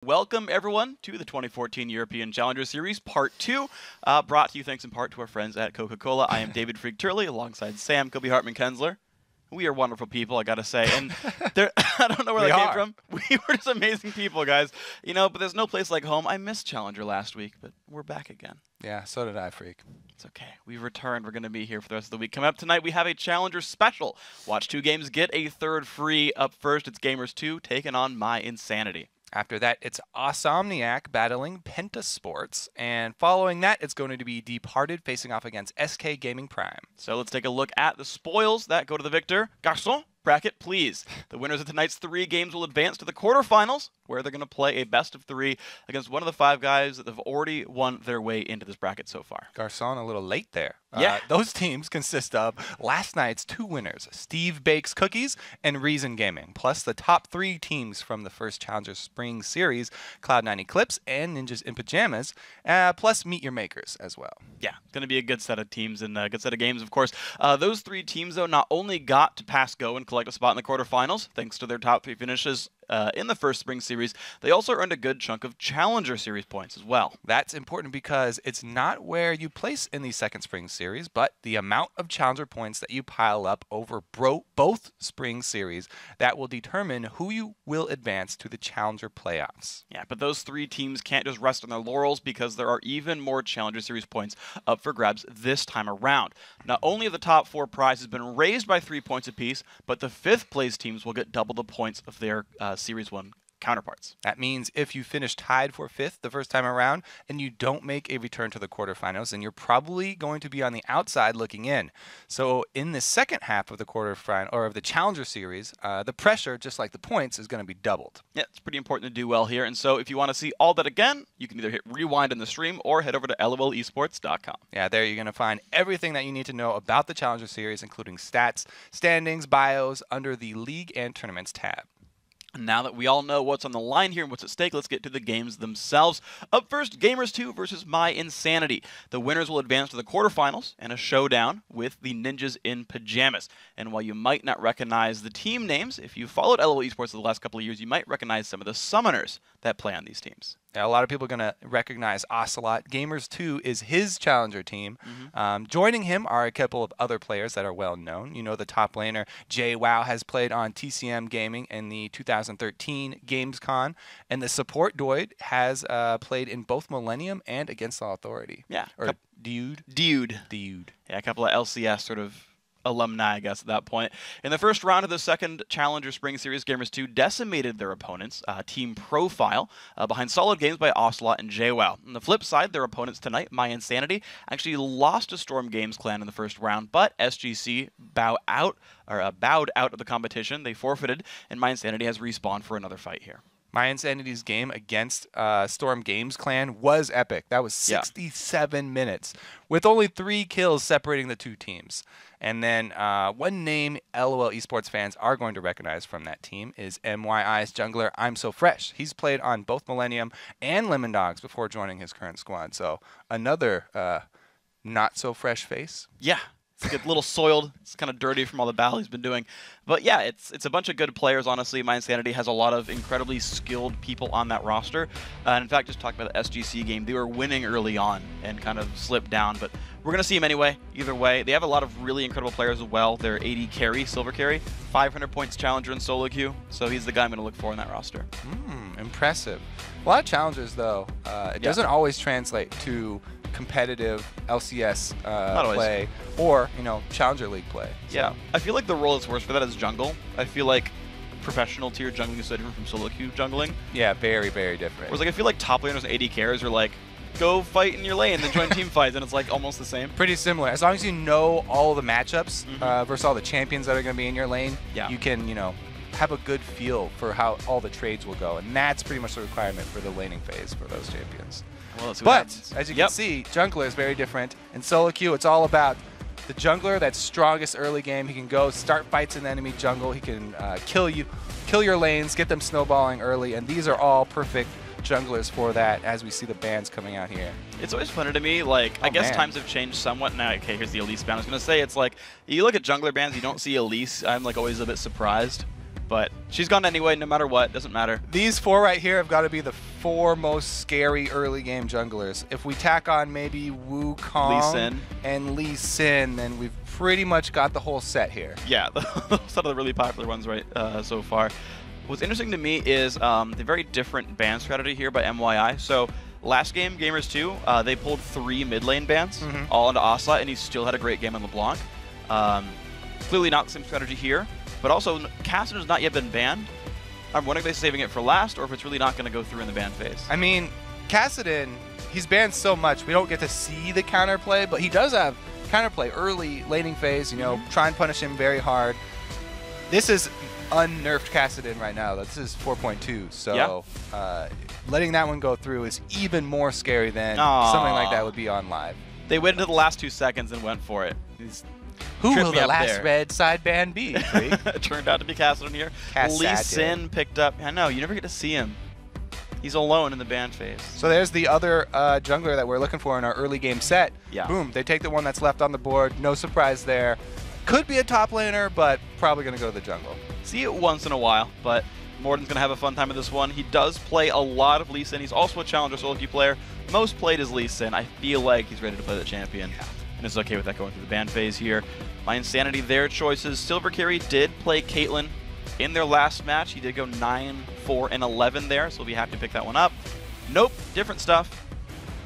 Welcome, everyone, to the 2014 European Challenger Series, Part 2, brought to you thanks in part to our friends at Coca-Cola. I am David Freak Turley, alongside Sam Kobe Hartman-Kensler. We are wonderful people, I gotta say, and I don't know where that came from. We were just amazing people, guys. You know, but there's no place like home. I missed Challenger last week, but we're back again. Yeah, so did I, Freak. It's okay. We've returned. We're going to be here for the rest of the week. Coming up tonight, we have a Challenger special. Watch 2 games, get a third free. Up first, it's Gamers 2 taking on My Insanity. After that, it's Awesomniac battling Pentasports. And following that, it's going to be Departed facing off against SK Gaming Prime. So let's take a look at the spoils that go to the victor. Garçon, bracket, please. The winners of tonight's 3 games will advance to the quarterfinals, where they're going to play a best-of-3 against one of the 5 guys that have already won their way into this bracket so far. Garçon a little late there. Yeah. Those teams consist of last night's 2 winners, Steve Bakes Cookies and Reason Gaming, plus the top 3 teams from the first Challenger Spring Series, Cloud9 Eclipse and Ninjas in Pajamas, plus Meet Your Makers as well. Yeah, it's going to be a good set of teams and a good set of games, of course. Those 3 teams, though, not only got to pass go and collect a spot in the quarterfinals, thanks to their top 3 finishes in the first Spring Series, they also earned a good chunk of Challenger Series points as well. That's important because it's not where you place in the second Spring Series, but the amount of Challenger points that you pile up over both Spring Series that will determine who you will advance to the Challenger playoffs. Yeah, but those 3 teams can't just rest on their laurels because there are even more Challenger Series points up for grabs this time around. Not only have the top 4 prizes been raised by 3 points apiece, but the 5th place teams will get double the points of their Series 1 counterparts. That means if you finish tied for 5th the first time around and you don't make a return to the quarterfinals, then you're probably going to be on the outside looking in. So in the second half of the quarterfinal or of the Challenger Series, the pressure, just like the points, is going to be doubled. Yeah, it's pretty important to do well here. And so if you want to see all that again, you can either hit rewind in the stream or head over to lolesports.com. Yeah, there you're going to find everything that you need to know about the Challenger Series, including stats, standings, bios, under the League and Tournaments tab. Now that we all know what's on the line here and what's at stake, let's get to the games themselves. Up first, Gamers 2 versus My Insanity. The winners will advance to the quarterfinals and a showdown with the Ninjas in Pajamas. And while you might not recognize the team names, if you followed LOL Esports the last couple of years, you might recognize some of the summoners that play on these teams. Yeah, a lot of people are going to recognize Ocelot. Gamers 2 is his Challenger team. Joining him are a couple of other players that are well known. You know, the top laner, JWoww, has played on TCM Gaming in the 2013 Gamescom. And the support Doid has played in both Millennium and Against All Authority. Yeah. Or Dude. Yeah, a couple of LCS sort of alumni, I guess, at that point. In the first round of the second Challenger Spring Series, Gamers 2 decimated their opponents' team profile behind solid games by Ocelot and JWoww. On the flip side, their opponents tonight, My Insanity, actually lost to Storm Games Clan in the first round, but SGC bowed out of the competition. They forfeited, and My Insanity has respawned for another fight here. My Insanity's game against Storm Games Clan was epic. That was 67 minutes, with only 3 kills separating the 2 teams. And then one name LOL Esports fans are going to recognize from that team is MYI's jungler, I'm So Fresh. He's played on both Millennium and Lemon Dogs before joining his current squad. So another not-so-fresh face. Yeah. It's a little soiled. It's kind of dirty from all the battle he's been doing. But yeah, it's a bunch of good players, honestly. My Insanity has a lot of incredibly skilled people on that roster. And in fact, just talking about the SGC game, they were winning early on and kind of slipped down. But we're going to see them anyway, either way. They have a lot of really incredible players as well. They're 80 carry, silver carry, 500 points Challenger in solo queue. So he's the guy I'm going to look for in that roster. Impressive. A lot of challengers, though. It doesn't always translate to competitive LCS play or, you know, Challenger League play. So. Yeah, I feel like the role that's worse for that is jungle. I feel like professional tier jungling is so different from solo queue jungling. Yeah, very, very different. Whereas like I feel like top laners and AD carries are like, go fight in your lane and then join team fights, and it's like almost the same. Pretty similar. As long as you know all the matchups versus all the champions that are going to be in your lane, you can, you know, have a good feel for how all the trades will go. And that's pretty much the requirement for the laning phase for those champions. Well, but as you can see, jungler is very different. In solo queue, it's all about the jungler that's strongest early game. He can go start fights in the enemy jungle. He can kill your lanes, get them snowballing early, and these are all perfect junglers for that as we see the bans coming out here. It's always funny to me, like, I guess times have changed somewhat now. Okay, here's the Elise ban. I was going to say, it's like, you look at jungler bans, you don't see Elise. I'm like always a bit surprised. But She's gone anyway, no matter what. Doesn't matter. These 4 right here have got to be the 4 most scary early game junglers. If we tack on maybe Wukong and Lee Sin, then we've pretty much got the whole set here. Yeah, those are the really popular ones right so far. What's interesting to me is the very different ban strategy here by MYI. So last game, Gamers 2, they pulled 3 mid lane bans, all into Ocelot, and he still had a great game on LeBlanc. Clearly not the same strategy here. But also, Cassidon has not yet been banned. I'm wondering if they're saving it for last, or if it's really not going to go through in the ban phase. I mean, Cassidon, he's banned so much, we don't get to see the counterplay, but he does have counterplay early laning phase, you know, try and punish him very hard. This is unnerfed Cassidon right now. This is 4.2, so letting that one go through is even more scary than something like that would be on live. They waited until the last 2 seconds and went for it. Who will the last red side ban be? It turned out to be Cassidon here. Lee Sin picked up. I know, you never get to see him. He's alone in the ban phase. So there's the other jungler that we're looking for in our early game set. Yeah. Boom, they take the one that's left on the board. No surprise there. Could be a top laner, but probably going to go to the jungle. See it once in a while, but Morden's going to have a fun time with this one. He does play a lot of Lee Sin. He's also a challenger solo queue player. Most played is Lee Sin. I feel like he's ready to play the champion. Yeah. And is okay with that going through the ban phase here. My Insanity, their choices. Silver Carry did play Caitlyn in their last match. He did go 9, 4, and 11 there, so we'll be happy to pick that one up. Nope, different stuff.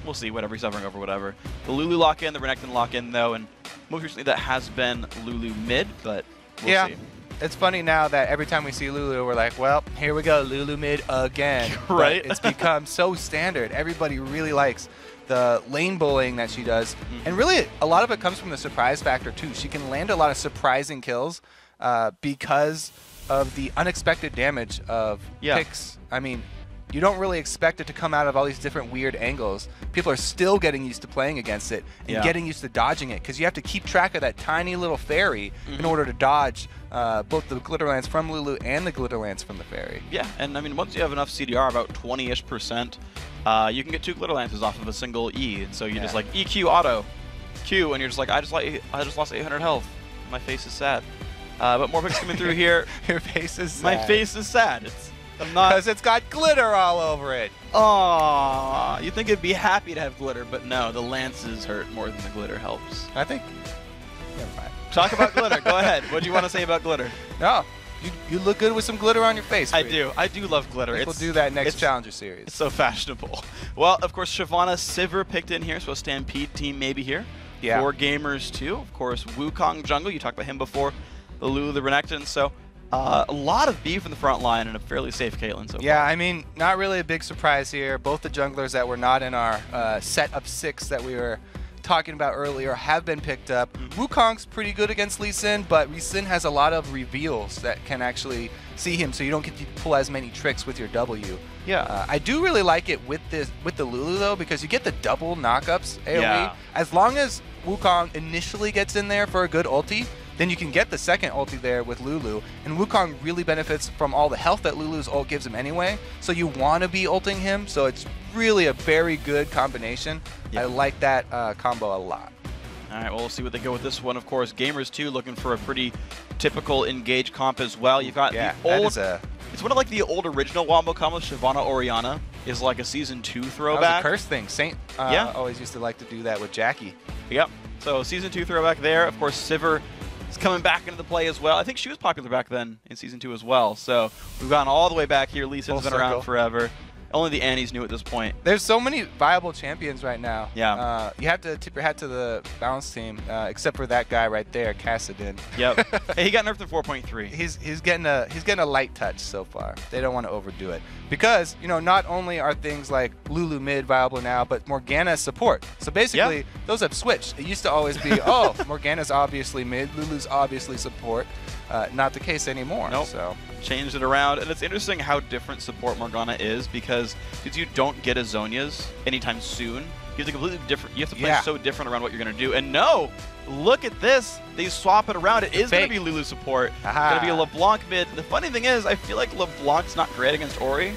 We'll see, whatever, he's hovering over whatever. The Lulu lock-in, the Renekton lock-in, though, and most recently that has been Lulu mid, but we'll see. It's funny now that every time we see Lulu, we're like, well, here we go, Lulu mid again. Right? But it's become so standard. Everybody really likes the lane bullying that she does. And really, a lot of it comes from the surprise factor, too. She can land a lot of surprising kills because of the unexpected damage of picks. I mean, you don't really expect it to come out of all these different weird angles. People are still getting used to playing against it and getting used to dodging it, because you have to keep track of that tiny little fairy in order to dodge both the glitter lance from Lulu and the glitter lance from the fairy. Yeah, and I mean, once you have enough CDR, about 20-ish%, you can get 2 glitter lances off of a single E, and so you just like EQ auto, Q, and you're just like, I just lost 800 health. My face is sad. But more picks coming through here. Your face is sad. My face is sad. I'm not, because it's got glitter all over it. Aww, you think it'd be happy to have glitter, but no, the lances hurt more than the glitter helps. I think. Never mind. Talk about glitter. Go ahead. What do you want to say about glitter? No, you look good with some glitter on your face. I do. I do love glitter. We'll do that next Challenger Series. It's so fashionable. Well, of course, Shyvana Sivir picked in here, so Stampede team maybe here. Yeah. For Gamers 2, of course, Wukong jungle. You talked about him before. The Lulu, the Renekton. So a lot of beef in the front line and a fairly safe Caitlyn so far. Yeah, I mean, not really a big surprise here. Both the junglers that were not in our set of 6 that we were talking about earlier have been picked up. Wukong's pretty good against Lee Sin, but Lee Sin has a lot of reveals that can actually see him, so you don't get to pull as many tricks with your W. Yeah. I do really like it with the Lulu, though, because you get the double knockups AoE. Yeah. As long as Wukong initially gets in there for a good ulti, then you can get the second ulti there with Lulu, and Wukong really benefits from all the health that Lulu's ult gives him anyway, so you want to be ulting him, so it's really a very good combination. Yeah. I like that combo a lot. All right, well, we'll see what they go with this one. Of course, Gamers 2 looking for a pretty typical engage comp as well. You've got the old... It's one of like the old original Wombo combos. Shyvana Orianna is like a Season 2 throwback. That was a curse thing. Saint always used to like to do that with Jackie. Yep. So Season 2 throwback there. Of course, Sivir is coming back into the play as well. I think she was popular back then in Season 2 as well. So we've gone all the way back here. Lee Sin's been around forever. Only the Annies knew at this point. There's so many viable champions right now. Yeah. You have to tip your hat to the balance team, except for that guy right there, Cassidon. Yep. Hey, he got nerfed in 4.3. He's getting a light touch so far. They don't want to overdo it, because not only are things like Lulu mid viable now, but Morgana support. So basically, those have switched. It used to always be, oh, Morgana's obviously mid, Lulu's obviously support. Not the case anymore. Nope. So changed it around, and it's interesting how different support Morgana is, because you don't get a Zhonya's anytime soon. You have to completely different. You have to play so different around what you're gonna do. And no, look at this. They swap it around. It is gonna be Lulu support. It's gonna be a LeBlanc mid. The funny thing is, I feel like LeBlanc's not great against Ori,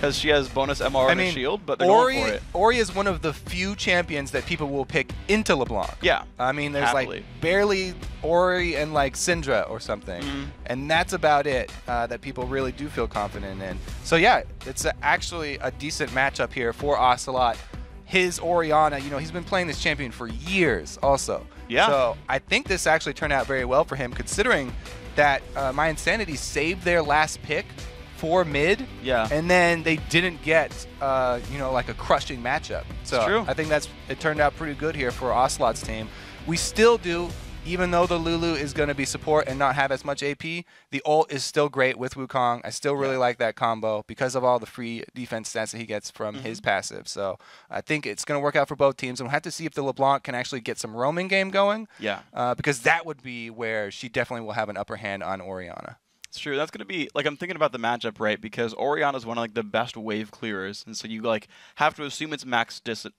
because she has bonus MR and a shield, but they're going for it. Ori is one of the few champions that people will pick into LeBlanc. Yeah. I mean, there's like barely Ori and like Syndra or something, and that's about it that people really do feel confident in. So yeah, it's actually a decent matchup here for Ocelot. His Orianna, you know, he's been playing this champion for years also. Yeah. So I think this actually turned out very well for him, considering that My Insanity saved their last pick for mid, and then they didn't get, you know, like a crushing matchup. So I think it turned out pretty good here for Ocelot's team. We still do, even though the Lulu is going to be support and not have as much AP, the ult is still great with Wukong. I still really like that combo because of all the free defense stats that he gets from his passive. So I think it's going to work out for both teams. And we'll have to see if the LeBlanc can actually get some roaming game going. Because that would be where she definitely will have an upper hand on Orianna. It's true. That's going to be, like, I'm thinking about the matchup, right? Because Orianna is one of, like, the best wave clearers. And so you, like, have to assume it's max distortion,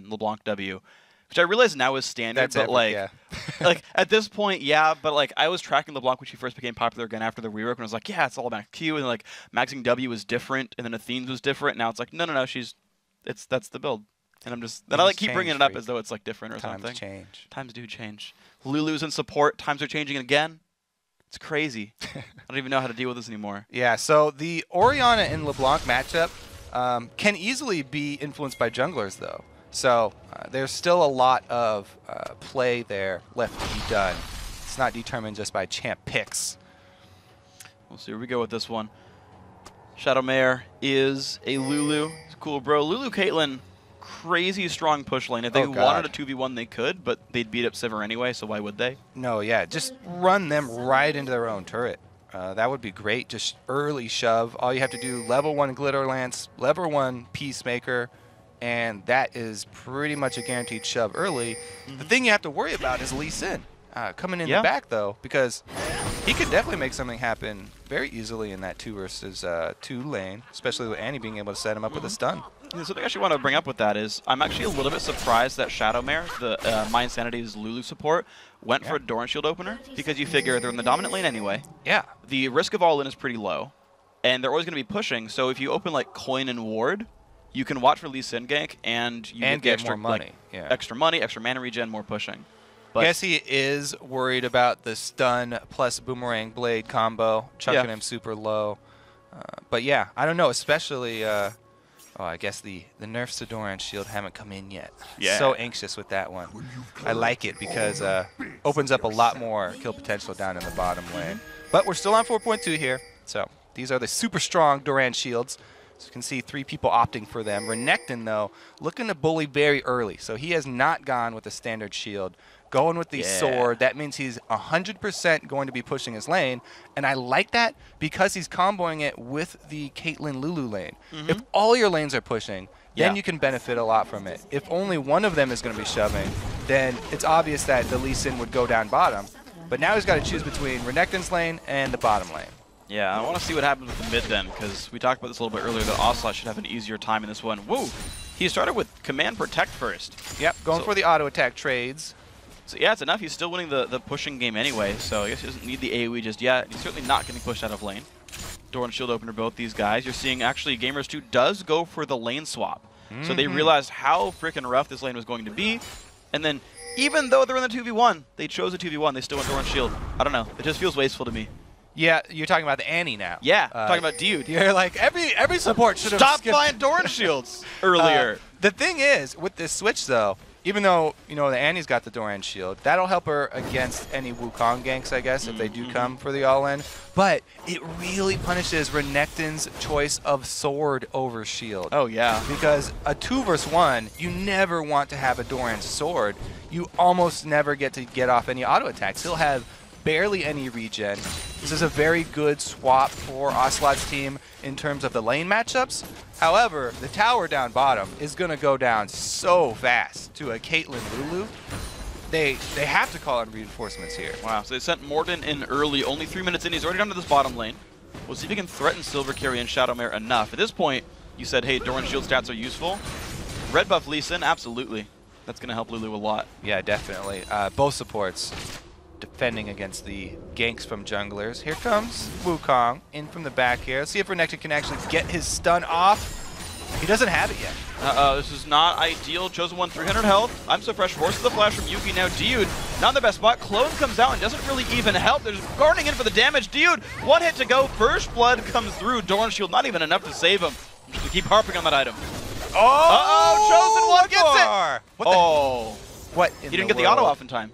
LeBlanc W. Which I realize now is standard, but like, like at this point, but like I was tracking LeBlanc when she first became popular again after the rework, and I was like, yeah, it's all max Q, and like maxing W was different, and then Athene's was different. Now it's like, no, that's the build, and I'm just then I like keep bringing it up as though it's like different or something. Times do change. Lulu's in support. Times are changing again. It's crazy. I don't even know how to deal with this anymore. Yeah. So the Orianna and LeBlanc matchup can easily be influenced by junglers, though. So there's still a lot of play there left to be done. It's not determined just by champ picks. We'll see where we go with this one. Shadowmare is a Lulu. It's cool, bro. Lulu Caitlyn, crazy strong push lane. If they wanted a 2v1, they could, but they'd beat up Sivir anyway, so why would they? No, yeah. Just run them right into their own turret. That would be great. Just early shove. All you have to do, level 1 Glitter Lance, level 1 Peacemaker, and that is pretty much a guaranteed shove early. The thing you have to worry about is Lee Sin coming in the back, though, because he could definitely make something happen very easily in that 2 versus 2 lane, especially with Annie being able to set him up with a stun. Yeah, something I actually want to bring up with that is I'm actually a little bit surprised that Shadowmare, the My Insanity's Lulu support, went for a Doran Shield opener, because you figure they're in the dominant lane anyway. The risk of all-in is pretty low, and they're always going to be pushing, so if you open like Coin and Ward, you can watch for Lee Sin gank, and you get extra more money. Like, extra money, extra mana regen, more pushing. But I guess he is worried about the stun plus boomerang blade combo, chucking him super low. But yeah, I don't know, especially, I guess the nerfs to Doran Shield haven't come in yet. So anxious with that one. I like it because opens up a lot more kill potential down in the bottom lane. But we're still on 4.2 here, so these are the super strong Doran Shields. So you can see 3 people opting for them. Renekton, though, looking to bully very early. So he has not gone with a standard shield. Going with the sword, that means he's 100% going to be pushing his lane. And I like that because he's comboing it with the Caitlyn Lulu lane. If all your lanes are pushing, then you can benefit a lot from it. If only one of them is going to be shoving, then it's obvious that the Lee Sin would go down bottom. But now he's got to choose between Renekton's lane and the bottom lane. Yeah, I want to see what happens with the mid then, because we talked about this a little bit earlier, that Ocelot should have an easier time in this one. Woo! He started with Command Protect first. Yep, going for the auto attack trades. So yeah, it's enough. He's still winning the pushing game anyway, so I guess he doesn't need the AoE just yet. He's certainly not getting pushed out of lane. Doran Shield opener, both these guys. You're seeing actually Gamers 2 does go for the lane swap. So they realized how freaking rough this lane was going to be, and then even though they're in the 2v1, they chose a 2v1, they still went Doran Shield. I don't know. It just feels wasteful to me. Yeah, you're talking about the Annie now. Yeah, talking about Dude. You're like, every support should have stopped buying Doran Shields earlier. The thing is, with this switch, though, even though, you know, the Annie's got the Doran Shield, that'll help her against any Wukong ganks, I guess, if they do come for the all-in. But it really punishes Renekton's choice of sword over shield. Oh, yeah. Because a 2 versus 1, you never want to have a Doran sword. You almost never get off any auto attacks. He'll have barely any regen. This is a very good swap for Ocelot's team in terms of the lane matchups. However, the tower down bottom is going to go down so fast to a Caitlyn Lulu. They have to call in reinforcements here. Wow, so they sent Morden in early, only 3 minutes in. He's already down to this bottom lane. We'll see if he can threaten Silver Carry and Shadowmare enough. At this point, you said, hey, Doran Shield stats are useful. Red buff Lee Sin, absolutely. That's going to help Lulu a lot. Yeah, definitely. Both supports. defending against the ganks from junglers. Here comes Wukong in from the back here. Let's see if Renekton can actually get his stun off. He doesn't have it yet. This is not ideal. Chosen One, 300 health. I'm so fresh. Forces the flash from Yuki. Now Dude, not in the best spot. Clone comes out and doesn't really even help. They're just guarding in for the damage. Dude, one hit to go. First blood comes through. Doran Shield, not even enough to save him. Just to keep harping on that item. Oh! Chosen One gets it! What What in He didn't the get the auto world? off in time.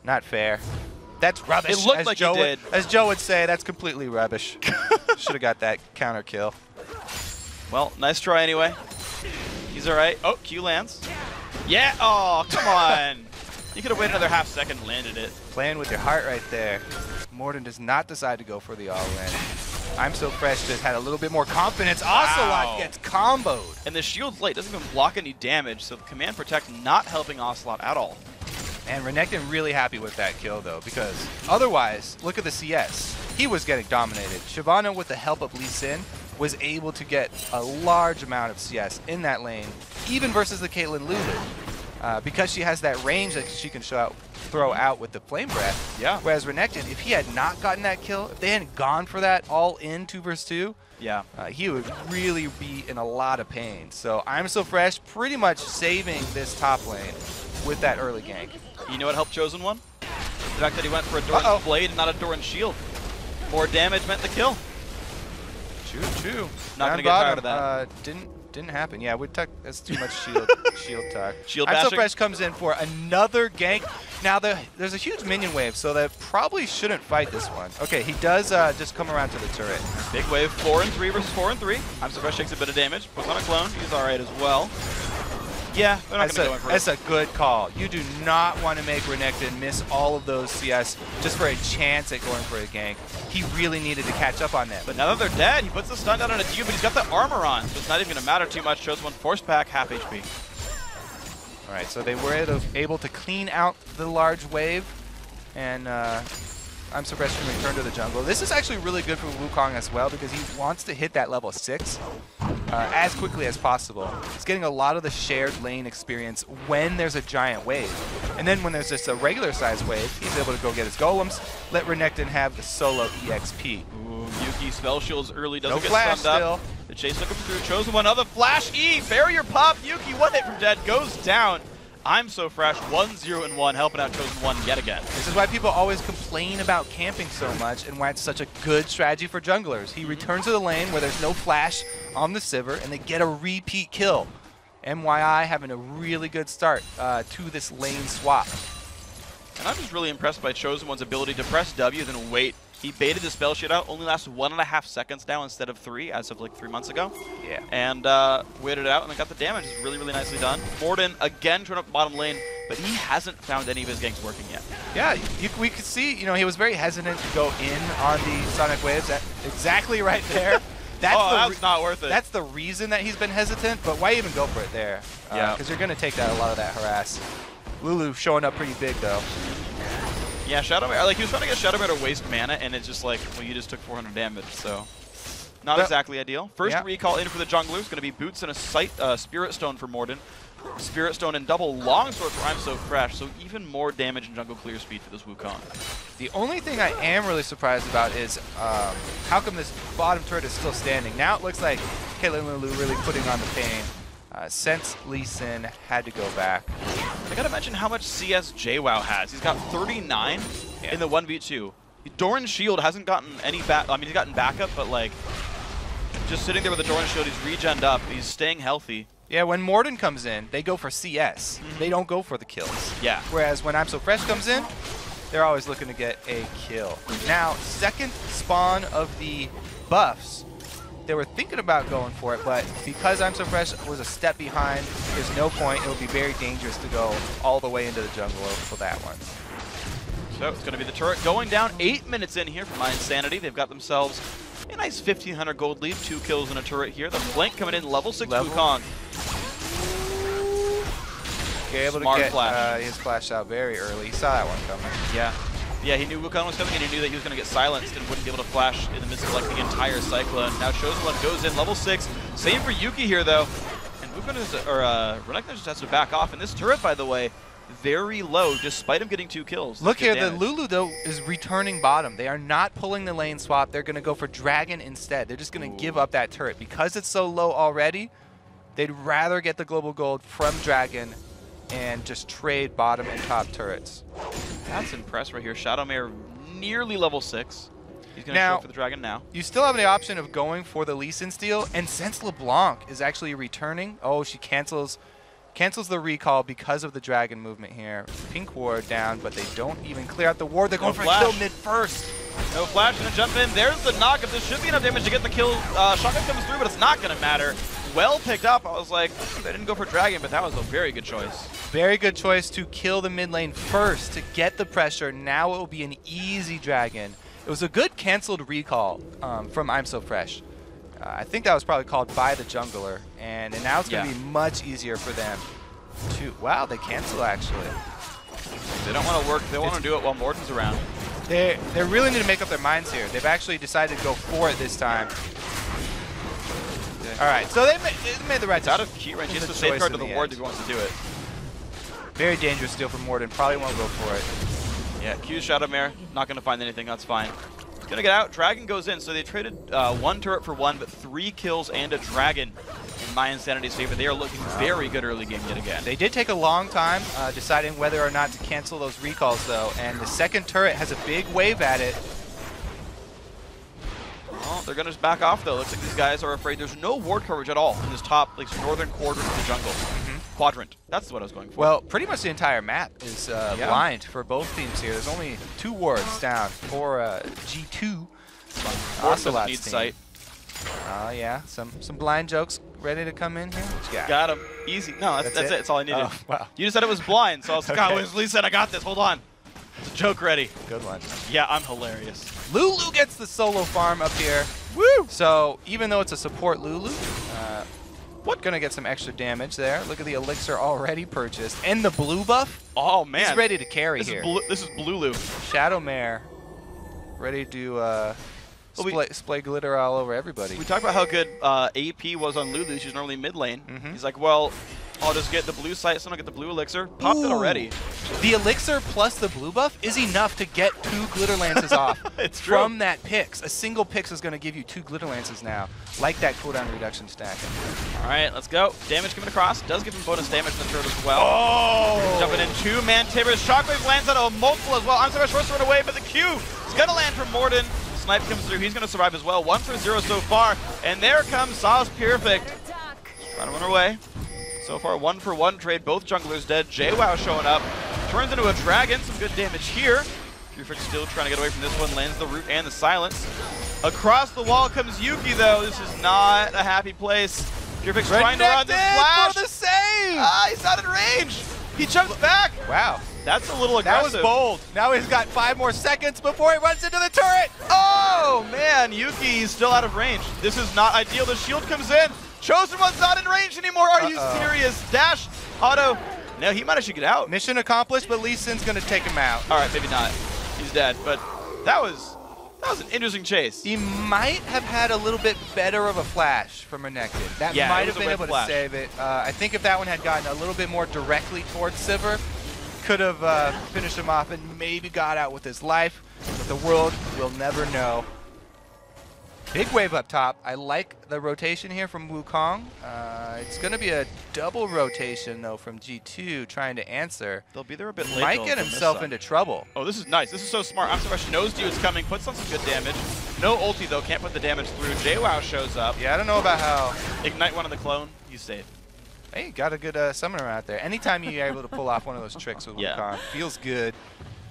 Not fair. That's rubbish. It looked like he did. As Joe would say, that's completely rubbish. Should have got that counter kill. Well, nice try anyway. He's all right. Oh, Q lands. Yeah. Oh, come on. You could have waited another half second and landed it. Playing with your heart right there. Morden does not decide to go for the all-in. I'm so fresh just had a little bit more confidence. Ocelot gets comboed. And the shield's late. Doesn't even block any damage, so the command protect not helping Ocelot at all. And Renekton really happy with that kill, though, because otherwise, look at the CS. He was getting dominated. Shyvana, with the help of Lee Sin, was able to get a large amount of CS in that lane, even versus the Caitlyn Lulu, because she has that range that she can throw out with the Flame Breath. Yeah. Whereas Renekton, if he had not gotten that kill, if they hadn't gone for that all in 2 versus 2, yeah, he would really be in a lot of pain. So I'm so fresh, pretty much saving this top lane with that early gank. You know what helped Chosen One? The fact that he went for a Doran's Blade and not a Doran's Shield. More damage meant the kill. True. Not gonna get tired of that. Didn't happen. Yeah, that's too much shield talk. Shield I'm bashing. so fresh comes in for another gank. Now there's a huge minion wave, so they probably shouldn't fight this one. Okay, he does just come around to the turret. Big wave, 4 and 3 versus 4 and 3. I'm so fresh takes a bit of damage. Puts on a clone. He's all right as well. Yeah, they're not going to go in for it. That's a good call. You do not want to make Renekton miss all of those CS just for a chance at going for a gank. He really needed to catch up on them. But now that they're dead, he puts the stun down on a Dude, but he's got the armor on, so it's not even going to matter too much. Chosen One force pack, half HP. All right, so they were able to clean out the large wave, and I'm so fresh can return to the jungle. This is actually really good for Wukong as well because he wants to hit that level 6 as quickly as possible. He's getting a lot of the shared lane experience when there's a giant wave. And then when there's just a regular size wave, he's able to go get his golems, let Renekton have the solo EXP. Ooh, Yuki spell shields early, doesn't get flash stunned up. The chase took him through, Chosen One, another flash E, barrier pop, Yuki, one hit from dead, goes down. I'm so fresh, 1-0-1, helping out Chosen One yet again. This is why people always complain about camping so much and why it's such a good strategy for junglers. He returns to the lane where there's no flash on the Sivir, and they get a repeat kill. MYI having a really good start to this lane swap. And I'm just really impressed by Chosen One's ability to press W, then wait. He baited the spell shit out, only lasts 1.5 seconds now instead of 3, as of like 3 months ago. Yeah. And waited it out, and then got the damage. It's really, really nicely done. Morden, again, turned up bottom lane, but he hasn't found any of his ganks working yet. Yeah, we could see, he was very hesitant to go in on the Sonic Waves. Exactly right there. That's not worth it. That's the reason that he's been hesitant, but why even go for it there? Yeah. Because you're going to take that a lot of that harass. Lulu showing up pretty big, though. Yeah, Shadowmare, like he was trying to get Shadowmare to waste mana, and it's just like, well, you just took 400 damage, so not exactly ideal. First recall in for the junglers, going to be Boots and a Spirit Stone for Morden. Spirit Stone and double Longsword for I'm So Fresh, so even more damage and jungle clear speed for this Wukong. The only thing I am really surprised about is how come this bottom turret is still standing. Now it looks like Caitlyn Lulu really putting on the pain. Since Lee Sin had to go back. I gotta mention how much CS JWoww has. He's got 39 in the 1v2. Doran's Shield hasn't gotten any back. I mean, he's gotten backup, but like, just sitting there with the Doran's Shield, he's regened up. He's staying healthy. Yeah, when Morden comes in, they go for CS. They don't go for the kills. Yeah. Whereas when I'm So Fresh comes in, they're always looking to get a kill. Now, second spawn of the buffs. They were thinking about going for it, but because I'm So Fresh was a step behind, there's no point. It would be very dangerous to go all the way into the jungle for that one. So it's going to be the turret going down 8 minutes in here for My Insanity. They've got themselves a nice 1,500 gold lead, 2 kills and a turret here. The flank coming in, level 6 Wukong. Okay, able Smart to get flash. his flash out very early. He saw that one coming. Yeah. Yeah, he knew Wukong was coming, and he knew that he was going to get silenced and wouldn't be able to flash in the midst of like the entire Cyclone. Now Chosen One goes in, level 6. Same for Yuki here, though. And Renekton just has to back off. And this turret, by the way, very low despite him getting 2 kills. Look here, Damage. the Lulu, though, is returning bottom. They are not pulling the lane swap. They're going to go for Dragon instead. They're just going to give up that turret. Because it's so low already, they'd rather get the global gold from Dragon and just trade bottom and top turrets. That's impressive right here. Shadowmare nearly level 6. He's going to Now, show for the Dragon now. You still have the option of going for the Lee Sin steal, and since LeBlanc is actually returning, oh, she cancels the recall because of the Dragon movement here. Pink ward down, but they don't even clear out the ward. They're going for a kill mid first. No flash, gonna jump in. There's the knock. If this should be enough damage to get the kill, shotgun comes through, but it's not gonna matter. Well picked up. I was like, they didn't go for Dragon, but that was a very good choice. Very good choice to kill the mid lane first to get the pressure. Now it will be an easy Dragon. It was a good canceled recall from I'm So Fresh. I think that was probably called by the jungler, and now it's going to be much easier for them to... Wow, they cancel, actually. They don't want to work. They want to do it while Morden's around. They really need to make up their minds here. They've actually decided to go for it this time. All right, so they made the right decision. Out of key range. He has to safeguard to the ward if he wants to do it. Very dangerous steal from Morden. Probably won't go for it. Yeah, Q's Shadowmare. Not going to find anything. That's fine. He's going to get out. Dragon goes in. So they traded 1 turret for 1, but 3 kills and a Dragon in My Insanity's favor. They are looking very good early game yet again. They did take a long time deciding whether or not to cancel those recalls, though. And the second turret has a big wave at it. Well, they're going to just back off, though. Looks like these guys are afraid. There's no ward coverage at all in this top, like, northern quadrant of the jungle. Quadrant. That's what I was going for. Well, pretty much the entire map is blind for both teams here. There's only 2 wards down for G2. Ocelot's need sight. Oh, yeah. Some blind jokes ready to come in here. Got him. Easy. No, that's it. That's all I needed. Oh, wow. You just said it was blind, so I was like, Okay. oh, as Lee said, I got this. Hold on. It's a joke ready. Good one. Yeah, I'm hilarious. Lulu gets the solo farm up here. Woo! So even though it's a support Lulu, gonna get some extra damage there. Look at the elixir already purchased. And the blue buff. Oh, man. He's ready to carry here. This is Blue. Shadowmare ready to splay glitter all over everybody. We talked about how good AP was on Lulu. She's normally mid lane. He's like, well, I'll just get the blue sight, so I'll get the blue elixir. Popped it already. The elixir plus the blue buff is enough to get 2 glitter lances off from that Pix. A single Pix is going to give you 2 glitter lances now, like that cooldown reduction stacking. All right, let's go. Damage coming across. Does give him bonus damage in the turret as well. Oh! Jumping in 2-man Tibbers. Shockwave lands out of a multiple as well. I'm sorry, short run away, but the Q is going to land from Morden. Snipe comes through. He's going to survive as well. 1 for 0 so far. And there comes Sauce Perfect. Trying to run away. So far, 1 for 1 trade. Both junglers dead. JWoww showing up. Turns into a dragon. Some good damage here. Perfect still trying to get away from this one. Lands the root and the silence. Across the wall comes Yuki, though. This is not a happy place. Perfect's trying to run this flash. For the save! He's not in range. He jumps back. Wow. That's a little aggressive. That was bold. Now he's got 5 more seconds before he runs into the turret. Oh, man. Yuki's still out of range. This is not ideal. The shield comes in. Chosen One's not in range anymore. Are you serious? Dash, auto. No, he might actually get out. Mission accomplished, but Lee Sin's going to take him out. All right, maybe not. He's dead, but that was an interesting chase. He might have had a little bit better of a flash from Renekton. That might have been able to save it. I think if that one had gotten a little bit more directly towards Sivir, could have finished him off and maybe got out with his life, but the world will never know. Big wave up top. I like the rotation here from Wukong. It's going to be a double rotation, though, from G2 trying to answer. They'll be there a bit late. Might get himself into trouble. Oh, this is nice. This is so smart. I'm surprised she knows Dude's coming. Puts on some good damage. No ulti, though. Can't put the damage through. JWoww shows up. Yeah, I don't know about how. Ignite one of the clone. He's safe. Hey, got a good summoner out there. Anytime you're able to pull off one of those tricks with Wukong, feels good.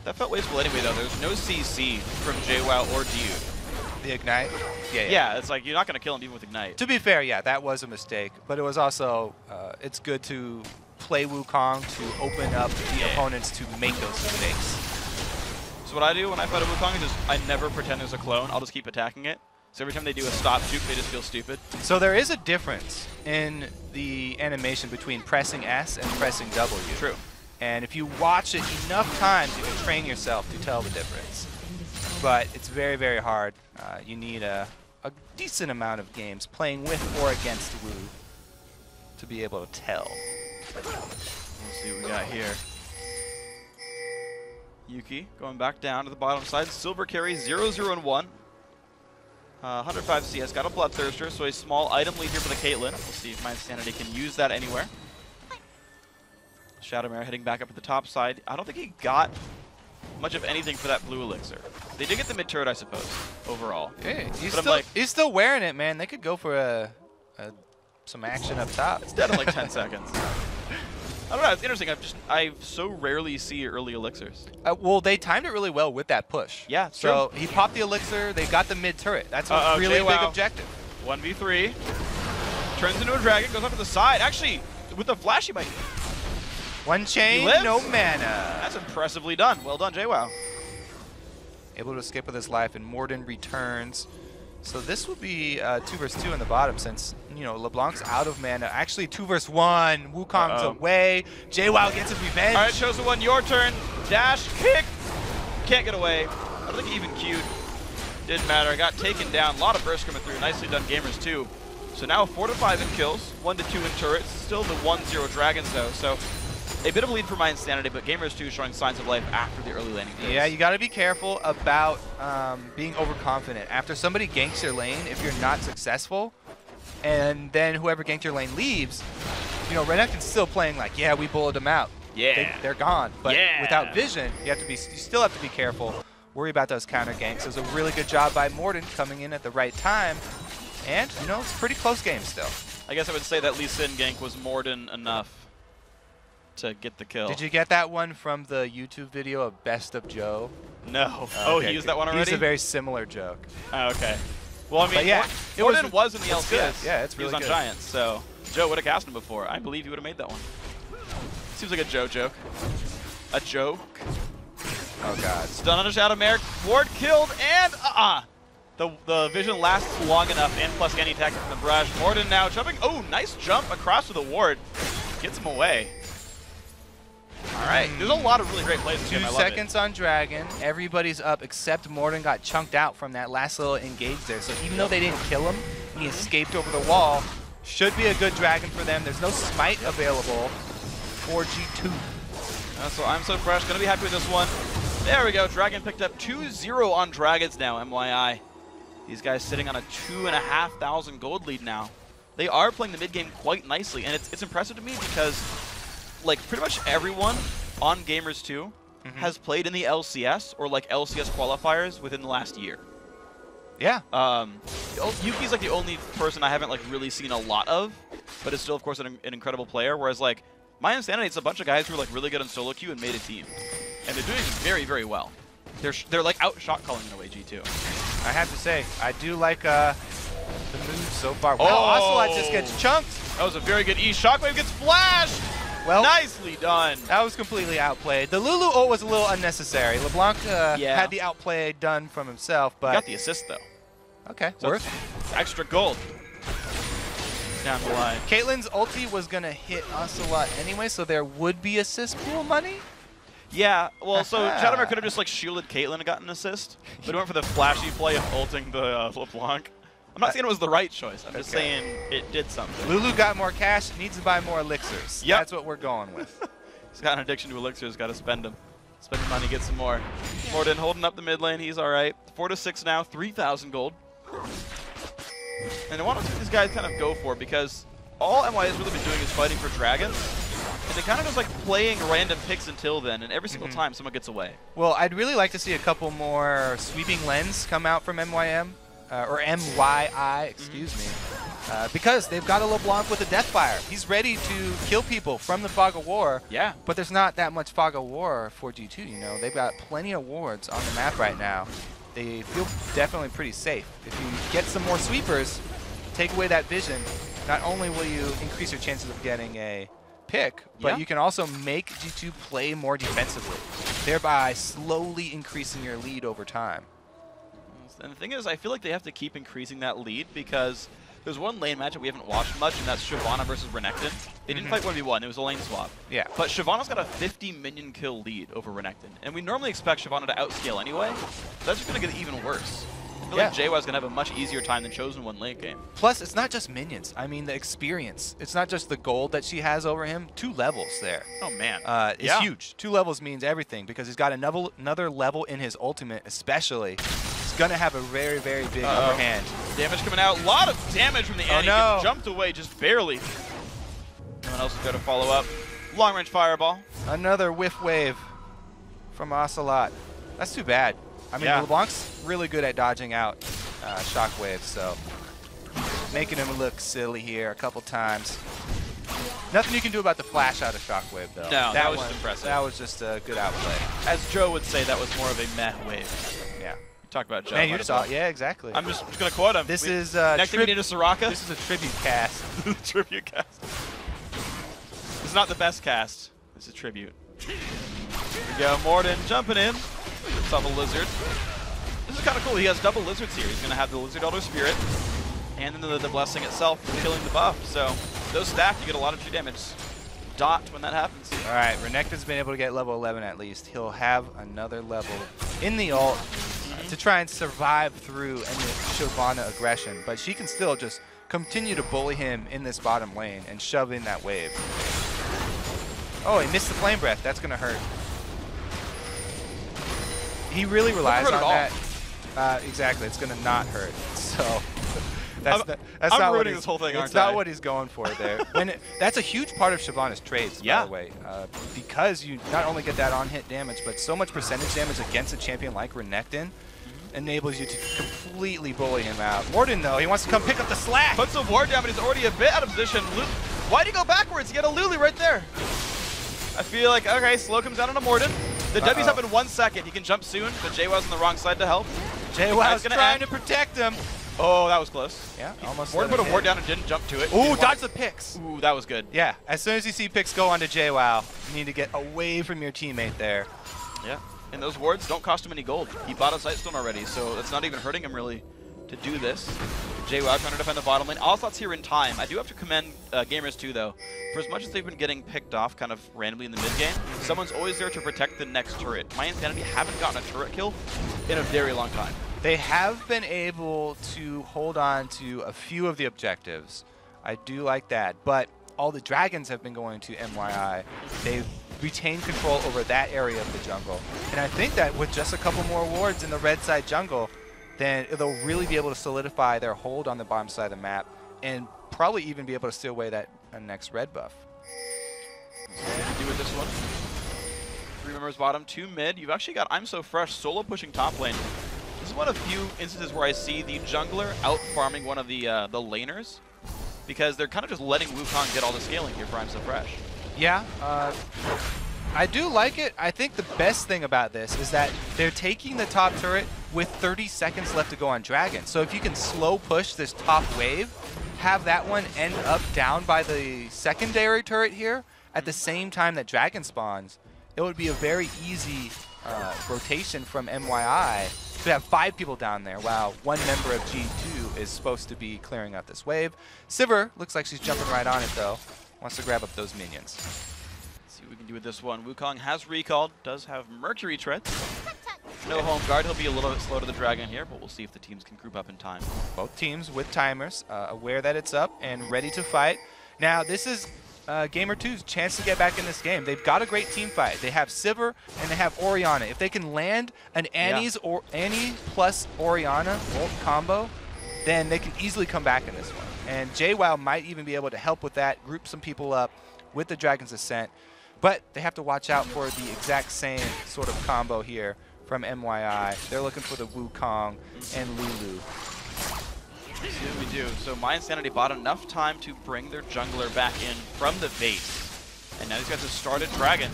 That felt wasteful anyway, though. There's no CC from JWoww or Dude. The Ignite? Yeah, it's like you're not going to kill him even with Ignite. To be fair, yeah, that was a mistake. But it was also, it's good to play Wukong to open up the opponents to make those mistakes. So what I do when I fight a Wukong is just I never pretend there's a clone. I'll just keep attacking it. So every time they do a stop juke, they just feel stupid. So there is a difference in the animation between pressing S and pressing W. True. And if you watch it enough times, you can train yourself to tell the difference. But it's very, very hard. You need a decent amount of games playing with or against Wu to be able to tell. Let's see what we got here. Yuki going back down to the bottom side. Silver carry 0-0 and 1. 105 CS, got a Bloodthirster, so a small item lead here for the Caitlyn. We'll see if My Insanity can use that anywhere. Shadowmare heading back up at the top side. I don't think he got much of anything for that blue elixir. They did get the mid turret, I suppose, overall. Okay, he's still wearing it, man. They could go for some action up top. It's dead in like 10 seconds. I don't know, it's interesting. I so rarely see early elixirs. Well, they timed it really well with that push. Yeah, it's so true. He popped the elixir, they got the mid turret. That's a really big objective. 1v3. Turns into a dragon, goes up to the side. Actually, with the flash, he might. One chain, no mana. That's impressively done. Well done, JWoww. Able to escape with his life, and Morden returns. So this will be 2 versus 2 in the bottom, since LeBlanc's out of mana. Actually, 2 versus 1. Wukong's away. JWoww gets his revenge. All right, Chosen One, your turn. Dash, kick. Can't get away. I don't think he even queued. Didn't matter. Got taken down. A lot of burst coming through. Nicely done, Gamers too. So now 4 to 5 in kills, 1 to 2 in turrets. Still the 1-0 dragons though. So a bit of a lead for My Insanity, but Gamers 2 showing signs of life after the early laning phase. Yeah, you got to be careful about being overconfident. After somebody ganks your lane, if you're not successful, and then whoever ganked your lane leaves, Renekton's still playing like, yeah, we bullied them out. Yeah. They're gone. But without vision, you still have to be careful. Worry about those counter ganks. It was a really good job by Morden coming in at the right time. And, it's a pretty close game still. I guess I would say that Lee Sin gank was more than enough to get the kill. Did you get that one from the YouTube video of Best of Joe? No. Oh, he used that one already? He used a very similar joke. Oh, okay. Well, I mean, yeah, Morden was in the LCS. Yeah, it's really good. He was on Giants, so Joe would have cast him before. I believe he would have made that one. Seems like a Joe joke. A joke. Oh, God. Stun on a Shadowmare. Ward killed, and the vision lasts long enough, and plus any attack from the brush. Morden now jumping. Oh, nice jump across to the ward. Gets him away. All right, there's a lot of really great plays. 2 seconds on Dragon. Everybody's up except Morden got chunked out from that last little engage there. So even though they didn't kill him, he escaped over the wall. Should be a good Dragon for them. There's no smite available for G2. So I'm so fresh. Gonna be happy with this one. There we go. Dragon picked up 2-0 on Dragons now, MYI. These guys sitting on a 2,500 gold lead now. They are playing the mid game quite nicely, and it's impressive to me because like pretty much everyone on Gamers 2 has played in the LCS or like LCS qualifiers within the last year. Yeah. Yuki's like the only person I haven't like really seen a lot of, but is still of course an incredible player. Whereas like My Insanity, it's a bunch of guys who are like really good on solo queue and made a team, and they're doing very, very well. They're like out shot calling in a way, G2. I have to say, I do like the move so far. Wow, Ocelot just gets chunked. That was a very good E. Shockwave gets flashed. Well, nicely done. That was completely outplayed. The Lulu ult was a little unnecessary. LeBlanc had the outplay done from himself, but... Got the assist, though. Okay, so worth. Extra gold. Down the line. Caitlyn's ulti was going to hit Ocelot anyway, so there would be assist pool money? Yeah, well, so Shadowmare could have just like shielded Caitlyn and gotten an assist, but he went for the flashy play of ulting the LeBlanc. I'm not saying it was the right choice. I'm just saying it did something. Lulu got more cash, needs to buy more elixirs. Yep. That's what we're going with. He's got an addiction to elixirs, got to spend them. Spend the money, get some more. Morden holding up the mid lane, he's all right. 4 to 6 now, 3,000 gold. And I want to see these guys kind of go for it because all MYI has really been doing is fighting for dragons. And they kind of just like playing random picks until then, and every single time someone gets away. Well, I'd really like to see a couple more sweeping lens come out from MYM. Or MYI, excuse me, because they've got a LeBlanc with a Deathfire. He's ready to kill people from the Fog of War. Yeah. But there's not that much Fog of War for G2, you know. They've got plenty of wards on the map right now. They feel definitely pretty safe. If you get some more sweepers, take away that vision, not only will you increase your chances of getting a pick, but you can also make G2 play more defensively, thereby slowly increasing your lead over time. And the thing is, I feel like they have to keep increasing that lead because there's one lane matchup we haven't watched much, and that's Shyvana versus Renekton. They didn't fight 1v1, it was a lane swap. Yeah. But Shyvana's got a 50 minion kill lead over Renekton, and we normally expect Shyvana to outscale anyway, so that's just going to get even worse. I feel like JWoww's going to have a much easier time than Chosen One late game. Plus, it's not just minions. I mean, the experience. It's not just the gold that she has over him. 2 levels there. Oh, man. It's huge. 2 levels means everything because he's got another level in his ultimate especially. He's going to have a very, very big upper hand. Damage coming out. A lot of damage from the Annie. No. Jumped away just barely. No one else is going to follow up. Long-range fireball. Another whiff wave from Ocelot. That's too bad. I mean, LeBlanc's really good at dodging out shockwaves, so making him look silly here a couple times. Nothing you can do about the flash out of shockwave, though. No, that was impressive. That was just a good outplay. As Joe would say, that was more of a meh wave. Yeah. Talk about Joe. Man, you saw it. Yeah, exactly. I'm just going to quote him. This is next thing we need is Soraka. This is a tribute cast. Tribute cast. This is not the best cast. This is tribute. Here we go. Morden jumping in. Rips off a lizard. This is kind of cool. He has double lizards here. He's going to have the Lizard Elder Spirit and then the blessing itself killing the buff. So those stacked, you get a lot of true damage. Dot when that happens. All right, Renekton's been able to get level 11 at least. He'll have another level in the ult to try and survive through any Shyvana aggression, but she can still just continue to bully him in this bottom lane and shove in that wave. Oh, he missed the flame breath. That's going to hurt. He really relies on that. Exactly, it's going to not hurt. So that's not ruining this whole thing, aren't I? It's not what he's going for there. That's a huge part of Shyvana's trades, by the way, because you not only get that on-hit damage, but so much percentage damage against a champion like Renekton enables you to completely bully him out. Morden, though, he wants to come pick up the slack. Puts a ward down, but he's already a bit out of position. Why'd he go backwards? He got a Lulu right there. I feel like, okay, slow comes down on a Morden. The W's up in 1 second. He can jump soon, but JWoww's on the wrong side to help. JWoww's trying to protect him. Oh, that was close. Yeah, almost. Morden put a ward down and didn't jump to it. Ooh, dodge the picks. Ooh, that was good. Yeah, as soon as you see picks go onto JWoww, you need to get away from your teammate there. Yeah, and those wards don't cost him any gold. He bought a Sightstone already, so it's not even hurting him really to do this. JWoww trying to defend the bottom lane. Ocelot's here in time. I do have to commend Gamers 2, though. For as much as they've been getting picked off kind of randomly in the mid-game, someone's always there to protect the next turret. My Insanity haven't gotten a turret kill in a very long time. They have been able to hold on to a few of the objectives. I do like that, but all the dragons have been going to MYI. They've retained control over that area of the jungle. And I think that with just a couple more wards in the red side jungle, then they'll really be able to solidify their hold on the bottom side of the map and probably even be able to steal away that next red buff. What to do with this one? 3 members bottom, 2 mid. You've actually got I'm So Fresh solo pushing top lane. This is one of the few instances where I see the jungler out farming one of the laners because they're kind of just letting Wukong get all the scaling here for I'm So Fresh. Yeah, I do like it. I think the best thing about this is that they're taking the top turret with 30 seconds left to go on Dragon. So if you can slow push this top wave, have that one end up down by the secondary turret here at the same time that Dragon spawns, it would be a very easy rotation from MYI to have 5 people down there while 1 member of G2 is supposed to be clearing out this wave. Sivir looks like she's jumping right on it, though. Wants to grab up those minions. See what we can do with this one. Wukong has recalled, does have Mercury Treads. No home guard, he'll be a little bit slow to the dragon here, but we'll see if the teams can group up in time. Both teams with timers, aware that it's up and ready to fight. Now, this is Gamer 2's chance to get back in this game. They've got a great team fight. They have Sivir and they have Orianna. If they can land an Annie plus Orianna ult combo, then they can easily come back in this one. And JWoww might even be able to help with that, group some people up with the Dragon's Ascent. But they have to watch out for the exact same sort of combo here from MYI. They're looking for the Wukong and Lulu. Let's see what we do. So My Insanity bought enough time to bring their jungler back in from the base. And now these guys have started Dragon.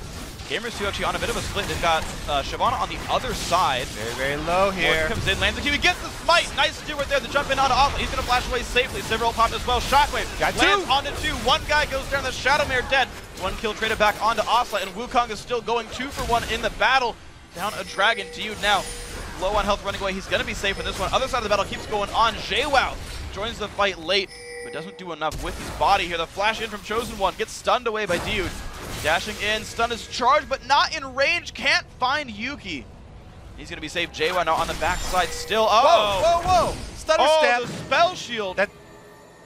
Gamers 2 actually on a bit of a split. They've got Shyvana on the other side. Very, very low here. Comes in, lands the Q. He gets the smite. Nice to do right there. The jump in onto Ocelot. He's going to flash away safely. Sivir will pop as well. Shockwave. Got lands 2. onto 2. 1 guy goes down. The Shadowmare dead. 1 kill traded back onto Ocelot. And Wukong is still going 2 for 1 in the battle. Down a dragon to you now. Low on health running away. He's going to be safe in this one. Other side of the battle keeps going on. JWoww joins the fight late, but doesn't do enough with his body here. The flash in from Chosen One gets stunned away by Dude. Dashing in, stun is charged, but not in range. Can't find Yuki. He's going to be safe. JY now on the backside still. Whoa, whoa, whoa. Stutter step. The spell shield. That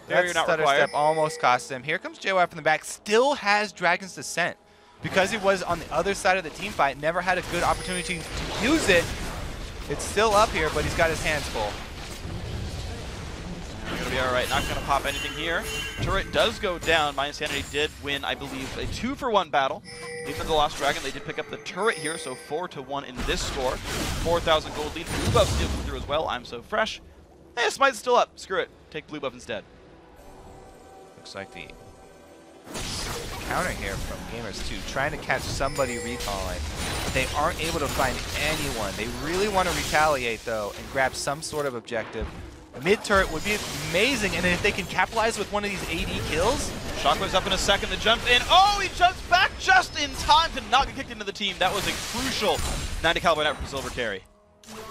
stutter required. step almost cost him. Here comes JY from the back. Still has Dragon's Descent. Because he was on the other side of the team fight, never had a good opportunity to use it. It's still up here, but he's got his hands full. We're going to be all right. Not going to pop anything here. Turret does go down. My Insanity did win, I believe, a 2-for-1 battle. Even the Lost Dragon, they did pick up the turret here, so 4-1 in this score. 4,000 gold lead. Blue buff still come through as well. I'm so fresh. Hey, Smite's still up. Screw it. Take blue buff instead. Looks like the counter here from Gamers 2, trying to catch somebody recalling. But they aren't able to find anyone. They really want to retaliate, though, and grab some sort of objective. Mid-turret would be amazing, and then if they can capitalize with one of these AD kills. Shockwave's up in a second to jump in. Oh, he jumps back just in time to not get kicked into the team. That was a crucial 90 caliber net from Silver carry.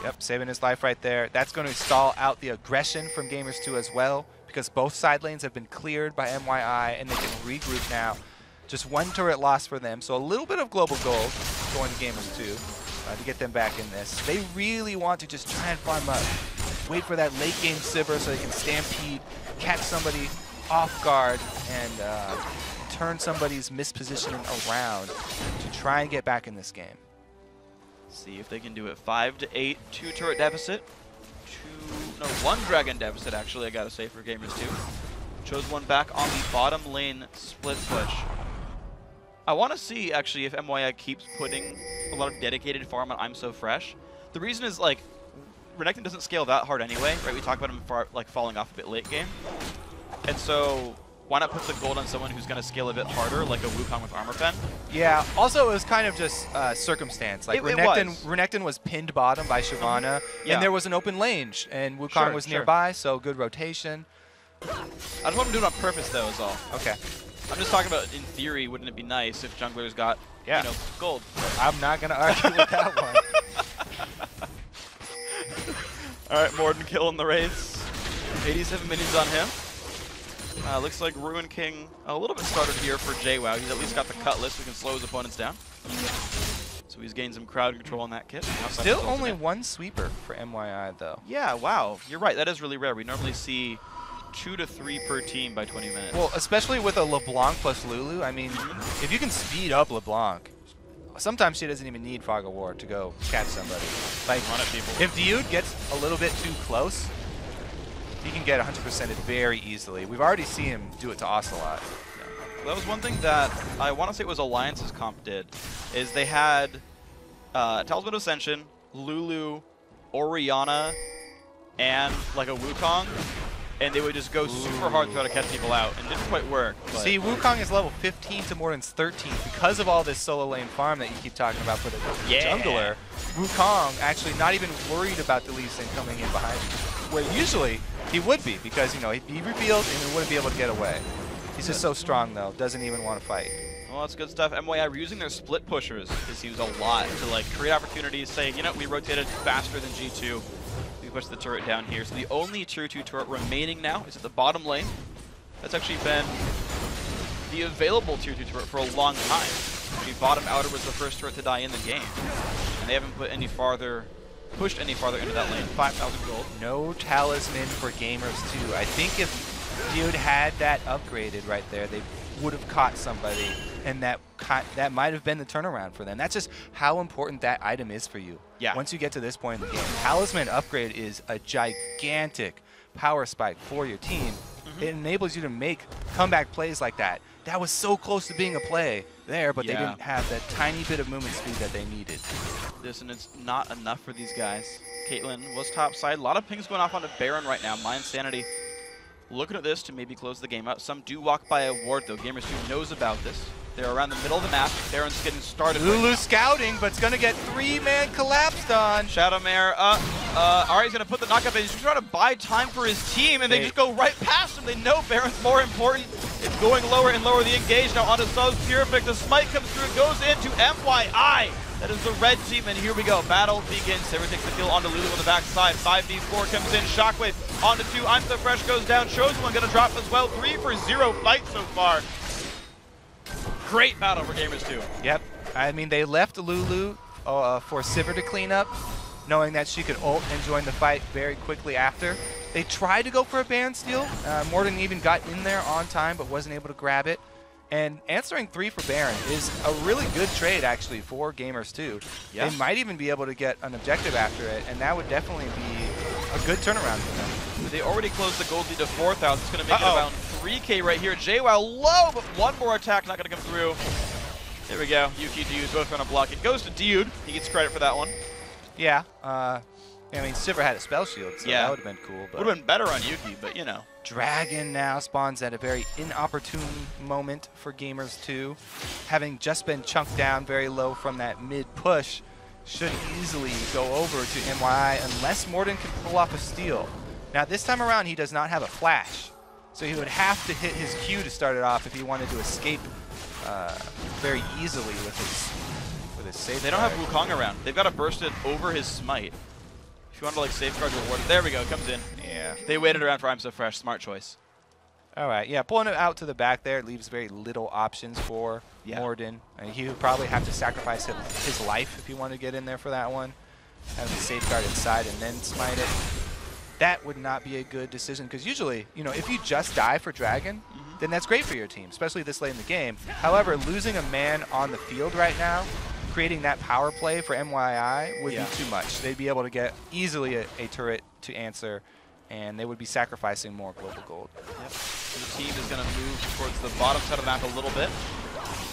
Yep, saving his life right there. That's going to stall out the aggression from Gamers 2 as well, because both side lanes have been cleared by MYI, and they can regroup now. Just one turret lost for them, so a little bit of global gold going to Gamers 2 to get them back in this. They really want to just try and farm up. Wait for that late game Sivir so they can stampede, catch somebody off guard, and turn somebody's mispositioning around to try and get back in this game. See if they can do it. 5-8, 2 turret deficit. 1 dragon deficit, actually, I gotta say, for Gamers 2. Chose one back on the bottom lane split push. I want to see, actually, if MYI keeps putting a lot of dedicated farm on I'm So Fresh. The reason is, like, Renekton doesn't scale that hard anyway, right? We talk about him falling off a bit late game. And so, why not put the gold on someone who's going to scale a bit harder, like a Wukong with Armor Pen? Yeah, also it was kind of just circumstance. Like Renekton was pinned bottom by Shyvana, and there was an open lane, and Wukong was nearby, so good rotation. I just want him to do it on purpose, though, is all. Okay. I'm just talking about, in theory, wouldn't it be nice if junglers got, you know, gold? I'm not going to argue with that one. All right, Morden killing the Wraiths. 87 minions on him. Looks like Ruin King a little bit started here for JWoww. He's at least got the Cutlass, who can slow his opponents down. So he's gained some crowd control on that kit. Still only one sweeper for MYI, though. Yeah, wow. You're right. That is really rare. We normally see 2 to 3 per team by 20 minutes. Well, especially with a LeBlanc plus Lulu. I mean, if you can speed up LeBlanc, sometimes she doesn't even need Fog of War to go catch somebody. Like, if Dude gets a little bit too close, he can get 100%ed very easily. We've already seen him do it to Ocelot. Yeah. Well, that was one thing that I want to say it was Alliance's comp did, is they had Talisman of Ascension, Lulu, Orianna, and like a Wukong, and they would just go super hard to try to catch people out, and it didn't quite work. But. See, Wukong is level 15 to Morden's 13 because of all this solo lane farm that you keep talking about for the jungler. Wukong actually not even worried about the Lee Sin coming in behind him, where usually he would be, because, you know, he revealed and he wouldn't be able to get away. He's just so strong, though. Doesn't even want to fight. Well, that's good stuff. MYI using their split pushers, it seems a lot, to like create opportunities, say, you know, we rotated faster than G2. We pushed the turret down here. So the only tier 2 turret remaining now is at the bottom lane. That's actually been the available tier 2 turret for a long time. The bottom outer was the first turret to die in the game. And they haven't pushed any farther into that lane. 5,000 gold. No talisman for Gamers 2. I think if Dude had that upgraded right there, they would have caught somebody, and that might have been the turnaround for them. That's just how important that item is for you. Yeah. Once you get to this point in the game, talisman upgrade is a gigantic power spike for your team. It enables you to make comeback plays like that. That was so close to being a play there, but they didn't have that tiny bit of movement speed that they needed. And it's not enough for these guys. Caitlyn was top side. A lot of pings going off onto Baron right now. My Insanity looking at this to maybe close the game out. Some do walk by a ward, though. Gamers 2 knows about this. They're around the middle of the map. Baron's getting started. Lulu scouting, but it's going to get 3-man collapsed on. Shadowmare, all right, he's going to put the knockup in. He's trying to buy time for his team, and they just go right past him. They know Baron's more important. It's going lower and lower. The engage now onto Subs Purific. The smite comes through, goes into MYI. That is the red team, and here we go. Battle begins. Sivir takes the kill onto Lulu on the backside. 5v4 comes in. Shockwave onto 2. I'm So Fresh goes down. Chosen One going to drop as well. 3-for-0 fight so far. Great battle for Gamers 2. Yep. I mean, they left Lulu for Sivir to clean up. knowing that she could ult and join the fight very quickly after. They tried to go for a ban steal. Morden even got in there on time, but wasn't able to grab it. And answering 3 for Baron is a really good trade, actually, for Gamers 2. Yeah. They might even be able to get an objective after it, and that would definitely be a good turnaround for them. They already closed the gold lead to 4,000. It's going to make it around 3K right here. JWoww low, but one more attack not going to come through. There we go. Yuki, Dude, both trying to block. It goes to Dude. He gets credit for that one. Yeah. I mean, Sivir had a spell shield, so that would have been cool. Would have been better on Yuki, but you know. Dragon now spawns at a very inopportune moment for Gamers 2. Having just been chunked down very low from that mid-push, should easily go over to MYI unless Morden can pull off a steal. Now, this time around, he does not have a flash, so he would have to hit his Q to start it off if he wanted to escape very easily with his safeguard. They don't have Wukong around. They've got to burst it over his smite. If you want to like safeguard your ward, there we go, comes in. Yeah. They waited around for I'm So Fresh, smart choice. All right, yeah, pulling it out to the back there leaves very little options for Morden. He would probably have to sacrifice his life if he wanted to get in there for that one. Have the safeguard inside and then smite it. That would not be a good decision because usually, you know, if you just die for Dragon, then that's great for your team, especially this late in the game. However, losing a man on the field right now, creating that power play for MYI would be too much. They'd be able to get easily a turret to answer, and they would be sacrificing more global gold. Yep. The team is going to move towards the bottom side of the map a little bit.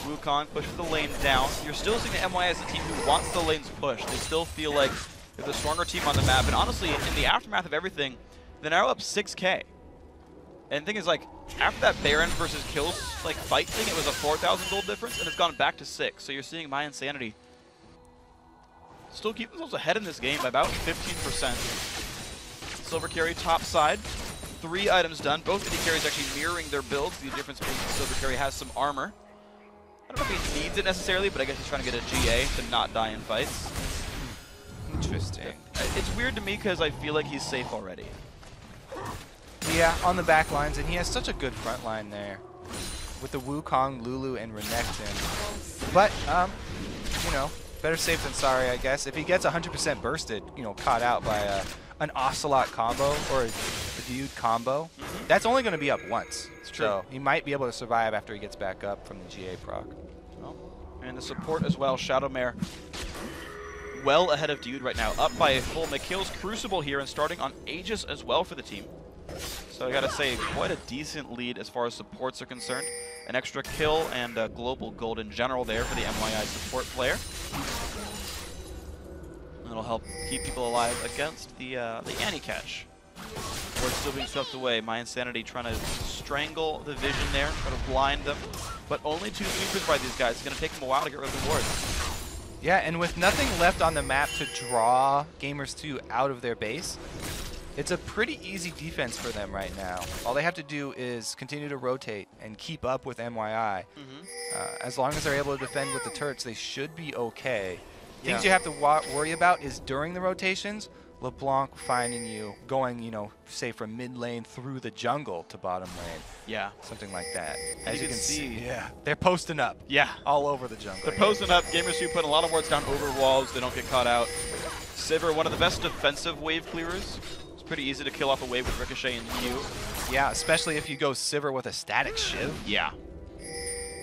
Wukong pushes the lane down. You're still seeing the MYI as a team who wants the lanes pushed. They still feel like they're the stronger team on the map, and honestly, in the aftermath of everything, they're now up 6K. And the thing is, like, after that Baron versus Kills like fight thing, it was a 4,000 gold difference, and it's gone back to 6. So you're seeing My Insanity still keep themselves ahead in this game by about 15%. Silver Carry top side, 3 items done. Both AD carries actually mirroring their builds. The difference being Silver Carry has some armor. I don't know if he needs it necessarily, but I guess he's trying to get a GA to not die in fights. Interesting. It's weird to me because I feel like he's safe already. Yeah, on the back lines, and he has such a good front line there with the Wukong, Lulu, and Renekton. But, you know, better safe than sorry, I guess. If he gets 100% bursted, you know, caught out by an Ocelot combo or a Dude combo, that's only going to be up once. It's true. So he might be able to survive after he gets back up from the GA proc. Oh. And the support as well, Shadowmare well ahead of Dude right now, up by a full. McKill's Crucible here and starting on Aegis as well for the team. So I gotta say, quite a decent lead as far as supports are concerned. An extra kill and global gold in general there for the MYI support player. That'll help keep people alive against the anti-catch. Or still being swept away. My Insanity trying to strangle the vision there, trying to blind them. But only 2 sweepers by these guys. It's gonna take them a while to get rid of the ward. Yeah, and with nothing left on the map to draw Gamers 2 out of their base, it's a pretty easy defense for them right now. All they have to do is continue to rotate and keep up with MYI. As long as they're able to defend with the turrets, they should be okay. Things you have to worry about is during the rotations, LeBlanc finding you, going, you know, say from mid lane through the jungle to bottom lane. Yeah. Something like that. As you can see. They're posting up. Yeah. All over the jungle. They're posting up. Gamers 2 putting a lot of wards down over walls. They don't get caught out. Sivir, one of the best defensive wave clearers. It's pretty easy to kill off a wave with Ricochet and Q. Yeah, especially if you go Sivir with a static shiv. Yeah.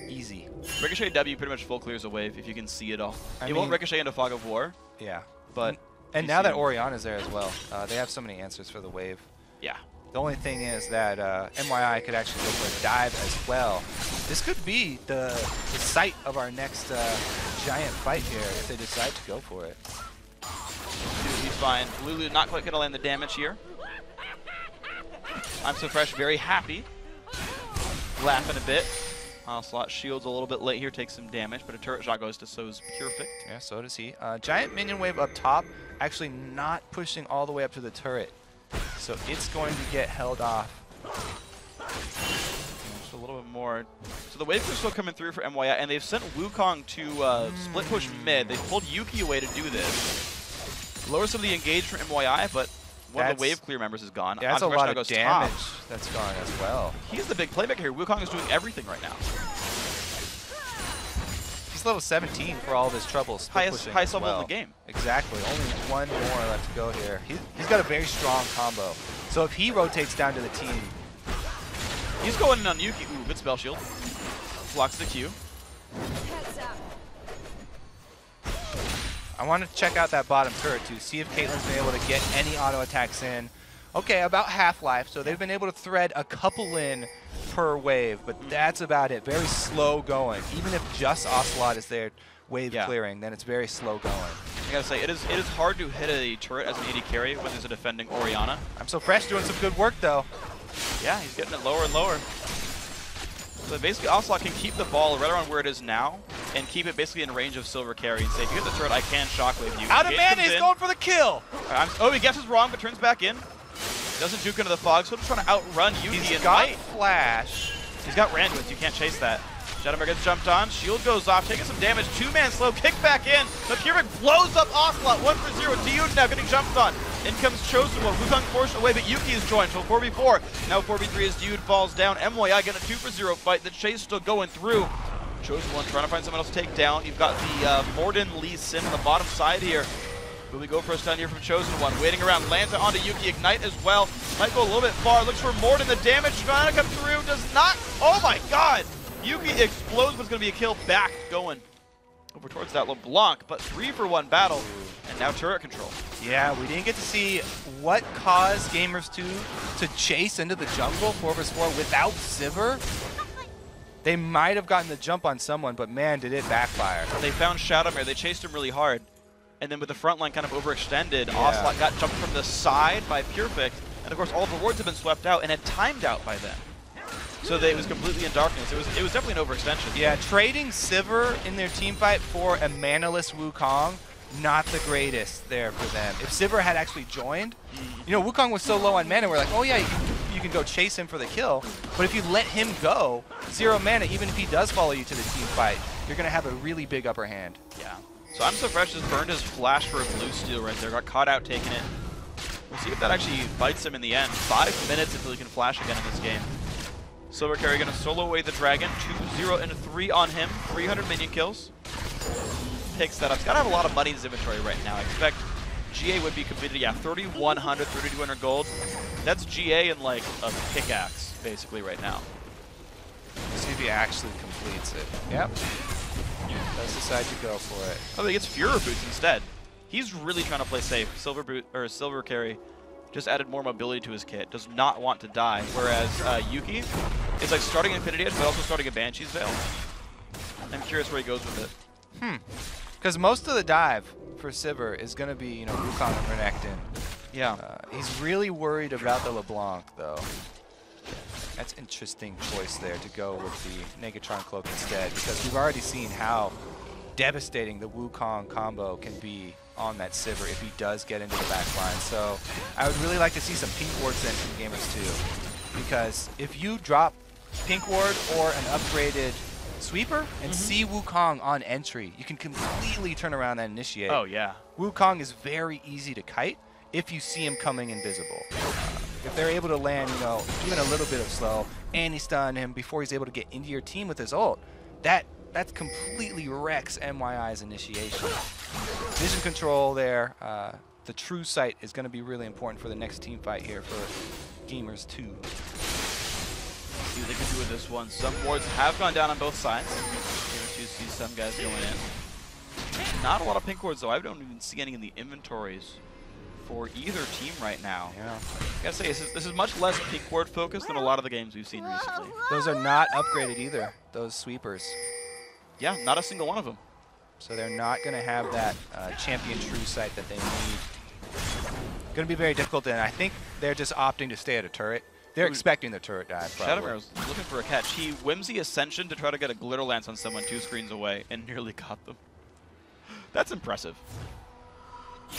Easy. Ricochet W pretty much full clears a wave if you can see it all. It I won't mean, Ricochet into Fog of War. Yeah. But and now that Oriana's there as well, they have so many answers for the wave. Yeah. The only thing is that MYI could actually go for a dive as well. This could be the site of our next giant fight here if they decide to go for it. Dude, he's fine. Lulu not quite going to land the damage here. I'm So Fresh very happy. Laughing a bit. Slot shields a little bit late here, takes some damage, but a turret shot goes to So's Perfect. Yeah, so does he. Giant minion wave up top, actually not pushing all the way up to the turret. So it's going to get held off. Just a little bit more. So the waves are still coming through for MYI, and they've sent Wukong to split push mid. They've pulled Yuki away to do this. Lower some of the engage from MYI, but one of the wave clear members is gone. Yeah, that's a lot of damage top. that's gone as well. He's the big playmaker here. Wukong is doing everything right now. He's level 17 for all of his troubles. Highest level in the game. Exactly. Only one more left to go here. He's got a very strong combo. So if he rotates down to the team. He's going in on Yuki. Ooh, good spell shield. Blocks the Q. I want to check out that bottom turret to see if Caitlyn's been able to get any auto attacks in. Okay, about half-life, so they've been able to thread a couple in per wave, but that's about it. Very slow going. Even if just Ocelot is there wave clearing, then it's very slow going. I gotta say, it is hard to hit a turret as an AD carry when there's a defending Orianna. I'm So Fresh doing some good work though. Yeah, he's getting it lower and lower. So basically, Ocelot can keep the ball right around where it is now and keep it basically in range of Silver Carry and say, if you hit the turret, I can shockwave you. Out of mana, he's going for the kill! Oh, he guesses wrong, but turns back in. Doesn't juke into the fog, so I'm trying to outrun Yuki. He's got Flash. He's got Randuin, you can't chase that. Shadowmare gets jumped on, shield goes off, taking some damage, two-man slow, kick back in. The Keurig blows up Ocelot, 1-for-0. Diud now getting jumped on. In comes Chosen One, Wukong forced away, but Yuki is joined, so 4v4. Now 4v3 as Diud falls down. MYI getting a 2-for-0 fight, the chase still going through. Chosen One trying to find someone else to take down. You've got the Morden Lee Sin on the bottom side here. Will we go for a stun here from Chosen One? Waiting around, lands it onto Yuki, Ignite as well. Might go a little bit far, looks for Morden, the damage trying to come through, does not, oh my god! Yuki explodes, but it's going to be a kill back going over towards that LeBlanc, but 3-for-1 battle, and now turret control. Yeah, we didn't get to see what caused Gamers 2 to chase into the jungle 4v4 without Sivir. They might have gotten the jump on someone, but man, did it backfire. They found Shadowmare, they chased him really hard. And then with the front line kind of overextended, Ocelot got jumped from the side by Perfect, and of course all the wards have been swept out and had timed out by then. So it was completely in darkness. It was definitely an overextension. Yeah, trading Sivir in their team fight for a manaless Wukong, not the greatest there for them. If Sivir had actually joined, you know, Wukong was so low on mana, we're like, oh yeah, you can go chase him for the kill. But if you let him go, 0 mana, even if he does follow you to the team fight, you're going to have a really big upper hand. Yeah. So I'm So Fresh just burned his flash for a blue steel right there, got caught out taking it. We'll see if that actually bites him in the end. 5 minutes until he can flash again in this game. Silver Carry gonna solo away the dragon. 2-0 and 3 on him. 300 minion kills. Picks that up. He's gotta have a lot of money in his inventory right now. I expect GA would be completed. Yeah, 3,100, 3,200 gold. That's GA and like a pickaxe basically right now. Let's see if he actually completes it. Yep. Does decide to go for it. Oh, he gets Furor Boots instead. He's really trying to play safe. Silver Carry just added more mobility to his kit. Does not want to die. Whereas Yuki is like starting Infinity Edge, but also starting a Banshee's Veil. I'm curious where he goes with it. Because most of the dive for Sivir is going to be, you know, Wukong and Renekton. Yeah. He's really worried about the LeBlanc, though. That's interesting choice there to go with the Negatron Cloak instead, because we've already seen how devastating the Wukong combo can be on that Sivir if he does get into the back line. So I would really like to see some Pink Wards in from Gamers 2, because if you drop Pink Ward or an upgraded Sweeper and see Wukong on entry, you can completely turn around and initiate. Oh, yeah. Wukong is very easy to kite if you see him coming invisible. If they're able to land, you know, even a little bit of slow, and he stun him before he's able to get into your team with his ult, that completely wrecks MYI's initiation. Vision control there. The true sight is going to be really important for the next team fight here for Gamers 2. See what they can do with this one. Some wards have gone down on both sides. Gamers 2 see some guys going in. Not a lot of pink wards, though. I don't even see any in the inventories for either team right now. Yeah. I gotta say, this is much less pink ward focused than a lot of the games we've seen recently. Those are not upgraded either, those sweepers. Yeah, not a single one of them. So they're not going to have that champion true sight that they need. Going to be very difficult, and I think they're just opting to stay at a turret. They're expecting the turret dive, probably. Shadowmare was looking for a catch. He Whimsy Ascension to try to get a Glitter Lance on someone 2 screens away and nearly got them. That's impressive.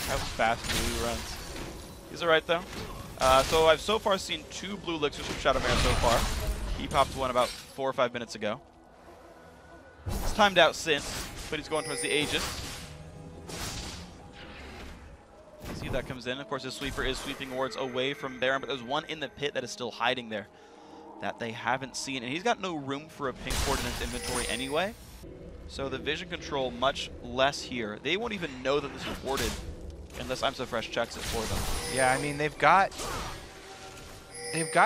How fast Blue runs. He's alright, though. So I've so far seen 2 blue elixirs from Shadowmare so far. He popped one about 4 or 5 minutes ago. It's timed out since, but he's going towards the Aegis. See if that comes in. Of course, his sweeper is sweeping wards away from Baron, but there's one in the pit that is still hiding there that they haven't seen. And he's got no room for a pink ward in his inventory anyway. So the vision control much less here. They won't even know that this is warded unless I'm So Fresh checks it for them. Yeah, I mean, they've got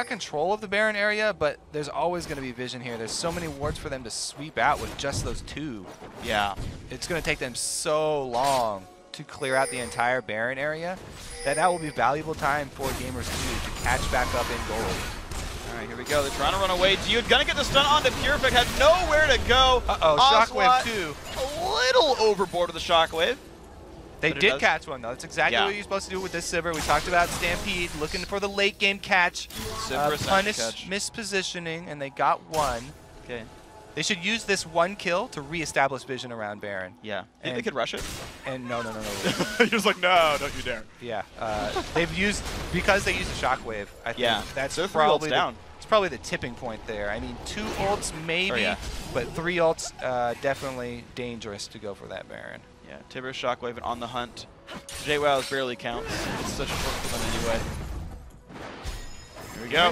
control of the Baron area, but there's always going to be vision here. There's so many wards for them to sweep out with just those 2. Yeah. It's going to take them so long to clear out the entire Baron area that will be valuable time for Gamers 2 to catch back up in gold. All right, here we go. They're trying to run away. Dude, gonna get the stun onto Purific. Had nowhere to go. Uh-oh, Shockwave 2. A little overboard with the Shockwave. They did catch one, though. That's exactly what you're supposed to do with this Sivir. We talked about Stampede, looking for the late game catch. Punish mispositioning, and they got one. Okay. They should use this 1 kill to reestablish vision around Baron. Yeah. Think they could rush it? And no. You're just like, no, don't you dare. Yeah. Because they used the Shockwave, I think that's so probably down. It's probably the tipping point there. I mean, 2 ults maybe, but 3 ults definitely dangerous to go for that Baron. Yeah, Tibber, Shockwave, and on the hunt. JWowws barely counts. It's such a short for them anyway. Here we go.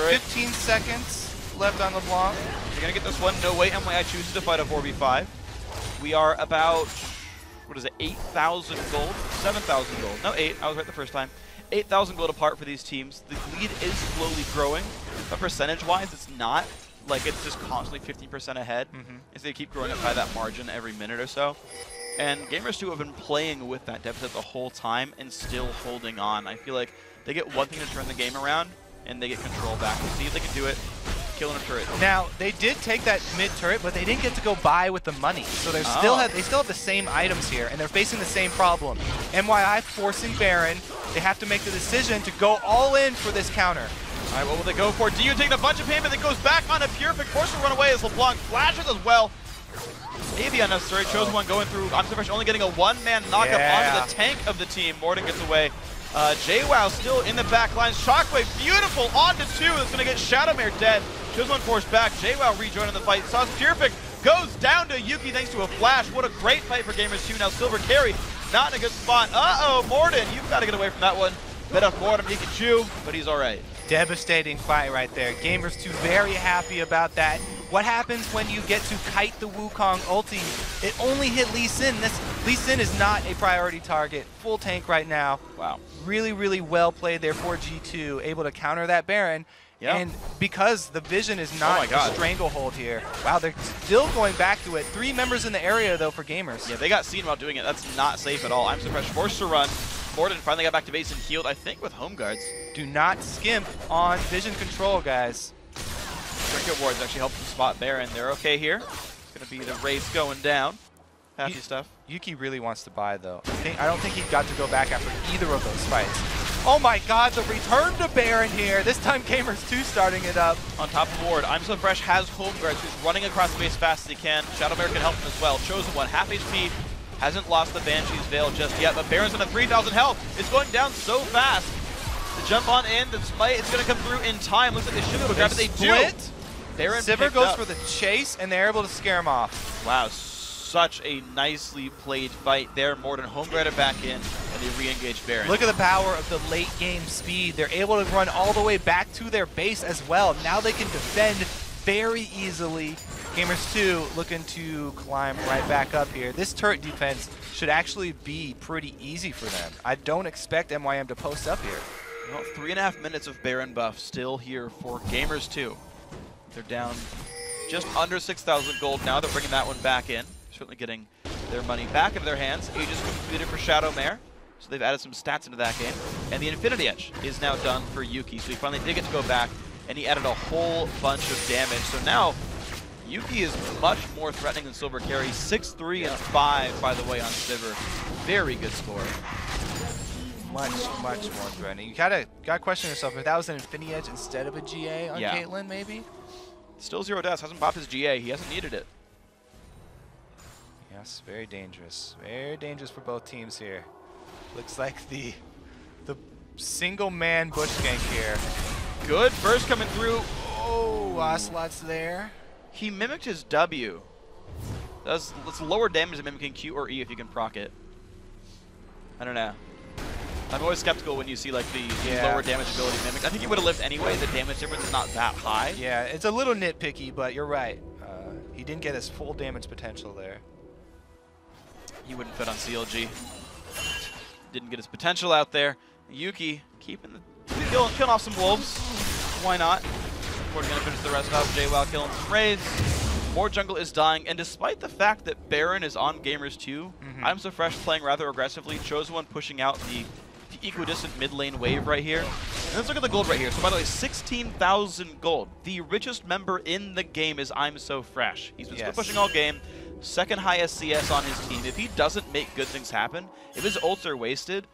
15 seconds left on LeBlanc. You're going to get this one. No way MYI chooses to fight a 4v5. We are about, 8,000 gold? 7,000 gold. No, 8. I was right the first time. 8,000 gold apart for these teams. The lead is slowly growing, but percentage-wise, it's not. Like, it's just constantly 15% ahead. As they keep growing up by that margin every minute or so. And Gamers 2 have been playing with that deficit the whole time and still holding on. I feel like they get one thing to turn the game around, and they get control back. We'll see if they can do it. Killing a turret. Now, they did take that mid turret, but they didn't get to go buy with the money. So they still have the same items here, and they're facing the same problem. MYI forcing Baron. They have to make the decision to go all in for this counter. All right, what will they go for? Dio taking a bunch of payment that goes back on a Purific, forced to run away as LeBlanc flashes as well. Maybe unnecessary. Chosen One going through. I'm So Fresh only getting a one-man knockup onto the tank of the team. Morden gets away. JWoww still in the back line. Shockwave, beautiful, onto 2. That's going to get Shadowmare dead. Chosen One forced back. JWoww rejoining the fight. Sauce Purific goes down to Yuki thanks to a flash. What a great fight for Gamers 2. Now Silver Carry, not in a good spot. Uh-oh, Morden, you've got to get away from that one. Bit of Morden, he can chew, but he's all right. Devastating fight right there. Gamers 2 very happy about that. What happens when you get to kite the Wukong ulti? It only hit Lee Sin. Lee Sin is not a priority target. Full tank right now. Wow. Really, really well played there for G2. Able to counter that Baron. Yep. And because the vision is not a stranglehold here. Wow, they're still going back to it. 3 members in the area, though, for Gamers. Yeah, they got seen while doing it. That's not safe at all. I'm So Fresh forced to run. Morden finally got back to base and healed, I think, with home guards. Do not skimp on vision control, guys. Trinket wards actually helped them spot Baron. They're okay here. It's going to be the race going down. Happy stuff. Yuki really wants to buy, though. I don't think he got to go back after either of those fights. Oh my god, the return to Baron here. This time Gamers 2 starting it up. On top of the board, I'm So Fresh has home guards who's running across the base as fast as he can. Shadowmare can help him as well. Chosen One, half HP. Hasn't lost the Banshee's Veil just yet, but Baron's on a 3,000 health. It's going down so fast. The jump on in, the smite, it's going to come through in time. Looks like they should be able to grab it. They do. Baron Sivir goes for the chase, and they're able to scare him off. Wow, such a nicely played fight there. Morden home guarded back in, and they re-engage Baron. Look at the power of the late game speed. They're able to run all the way back to their base as well. Now they can defend very easily. Gamers 2 looking to climb right back up here. This turret defense should actually be pretty easy for them. I don't expect MYM to post up here. Well, 3.5 minutes of Baron buff still here for Gamers 2. They're down just under 6,000 gold now. They're bringing that one back in. Certainly getting their money back into their hands. Aegis completed for Shadowmare, so they've added some stats into that game. And the Infinity Edge is now done for Yuki, so he finally did get to go back, and he added a whole bunch of damage. So now Yuki is much more threatening than Silver Carry. 6-3 and 5, by the way, on Sivir. Very good score. Much more threatening. You gotta question yourself if that was an Infinity Edge instead of a GA on Caitlyn, maybe. Still 0 deaths. Hasn't popped his GA. He hasn't needed it. Yes, very dangerous. Very dangerous for both teams here. Looks like the single-man bush gank here. Good burst coming through. Oh, Ocelot's there. He mimicked his W. That's lower damage than mimicking Q or E if you can proc it. I don't know. I'm always skeptical when you see like the lower damage ability mimic. I think he would have lived anyway. The damage difference is not that high. Yeah, it's a little nitpicky, but you're right. He didn't get his full damage potential there. He wouldn't fit on CLG. Didn't get his potential out there. Yuki keeping killing off some wolves. Why not? We're gonna finish the rest off. JWoww killing some Rays. More jungle is dying, and despite the fact that Baron is on Gamers 2, I'm So Fresh playing rather aggressively. Chosen One pushing out the equidistant mid lane wave right here. And let's look at the gold right here. So by the way, 16,000 gold. The richest member in the game is I'm So Fresh. He's been still pushing all game. Second highest CS on his team. If he doesn't make good things happen, if his ults are wasted,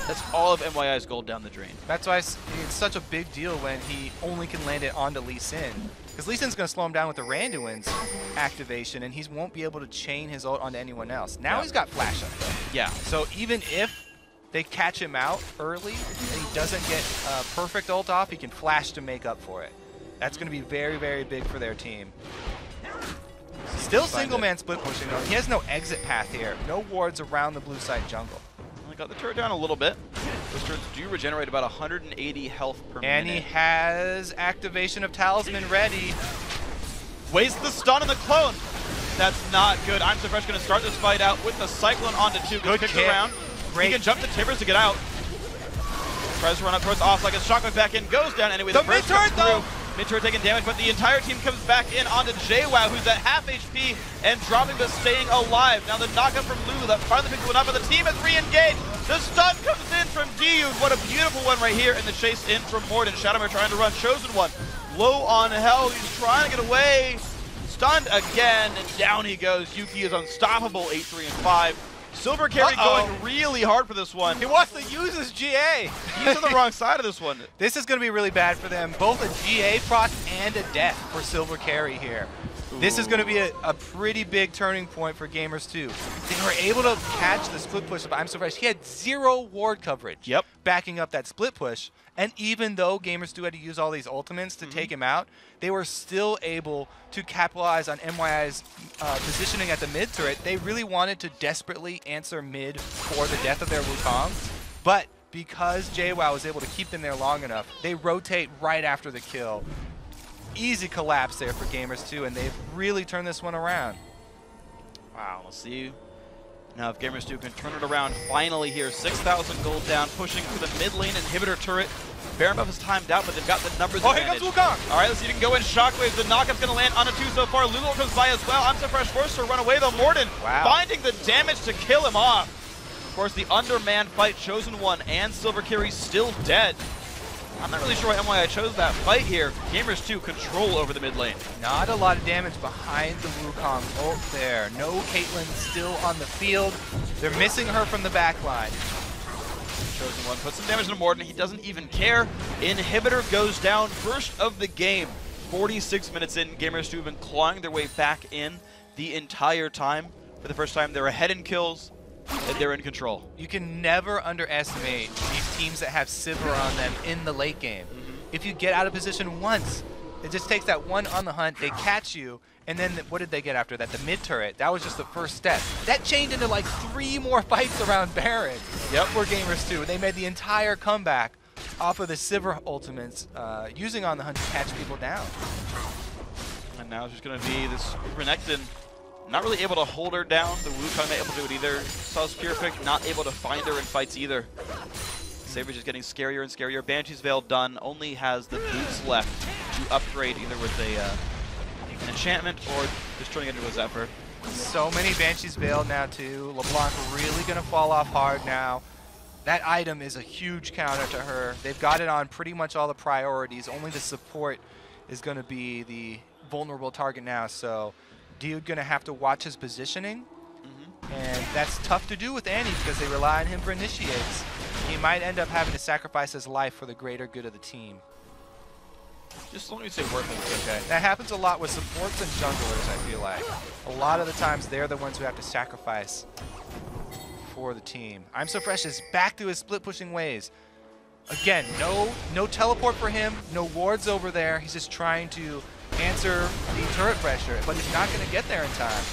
that's all of MYI's gold down the drain. That's why it's such a big deal when he only can land it onto Lee Sin. Because Lee Sin's going to slow him down with the Randuin's activation, and he won't be able to chain his ult onto anyone else. Now he's got flash on him. Yeah. So even if they catch him out early and he doesn't get a perfect ult off, he can flash to make up for it. That's going to be very, very big for their team. Still single man split pushing though. He has no exit path here. No wards around the blue side jungle. I got the turret down a little bit. Those turrets do regenerate about 180 health per minute. And he has activation of Talisman ready. Wastes the stun and the clone. That's not good. I'm So Fresh going to start this fight out with the Cyclone onto 2. Gets kicked around. Great. He can jump the Timbers to get out. Tries to run up towards off like a shotgun back in. Goes down anyway. The mid-turret though. Mid-turret taking damage, but the entire team comes back in onto JWoww, who's at half HP and dropping but staying alive. Now the knockup from Lulu that finally picks one up, but the team is re-engaged. The stun comes in from Diyun. What a beautiful one right here, and the chase in from Morden. Shadowmare trying to run. Chosen One low on health. He's trying to get away. Stunned again, and down he goes. Yuki is unstoppable, 8-3 and 5. Silver Carry going really hard for this one. He wants to use his GA. He's on the wrong side of this one. This is going to be really bad for them. Both a GA proc and a death for Silver Carry here. Ooh. This is going to be a pretty big turning point for Gamers 2. They were able to catch the split push of I'm So Fresh. He had 0 ward coverage backing up that split push. And even though Gamers 2 had to use all these ultimates to take him out, they were still able to capitalize on MYI's positioning at the mid turret. They really wanted to desperately answer mid for the death of their Wukong. But because JWoww was able to keep them there long enough, they rotate right after the kill. Easy collapse there for Gamers 2, and they've really turned this one around. Wow, we'll see. Now if Gamers 2 can turn it around finally here, 6,000 gold down, pushing for the mid lane inhibitor turret. Baron buff is timed out, but they've got the numbers advantage. Here comes Wukong! All right, let's see if you can go in. Shockwaves, the knockup's going to land on a 2 so far. Lulu comes by as well. I'm So Fresh forced to run away though. Morden finding the damage to kill him off. Of course, the underman fight, Chosen One and Silver Carry still dead. I'm not really sure why MYI chose that fight here. Gamers 2 control over the mid lane. Not a lot of damage behind the Wukong ult there. No Caitlyn still on the field. They're missing her from the back line. Chosen One puts some damage to Morden. He doesn't even care. Inhibitor goes down first of the game. 46 minutes in, Gamers 2 have been clawing their way back in the entire time. For the first time, they're ahead in kills, and they're in control. You can never underestimate these teams that have Sivir on them in the late game. If you get out of position once, it just takes that one on the hunt, they catch you, and then what did they get after that? The mid turret. That was just the first step. That chained into like 3 more fights around Baron. For Gamers 2. They made the entire comeback off of the Sivir ultimates, using on the hunt to catch people down. And now it's just going to be this Renekton not really able to hold her down. The Wukong not able to do it either. Saw Spearpick not able to find her in fights either. Savage is getting scarier and scarier. Banshee's Veil done. Only has the boots left to upgrade either with an enchantment or just turning it into a Zephyr. So many Banshee's Veil now too. LeBlanc really going to fall off hard now. That item is a huge counter to her. They've got it on pretty much all the priorities. Only the support is going to be the vulnerable target now. So Dude going to have to watch his positioning. And that's tough to do with Annie because they rely on him for initiates. He might end up having to sacrifice his life for the greater good of the team. Just let me say worth it, it's okay. That happens a lot with supports and junglers, I feel like. A lot of the times they're the ones who have to sacrifice for the team. I'm So Fresh is back to his split pushing ways. Again, no teleport for him, no wards over there. He's just trying to answer the turret pressure, but he's not going to get there in time.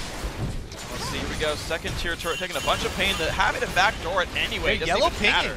Let's see, here we go. Second tier turret taking a bunch of pain. Having to backdoor it anyway. Yellow pinging.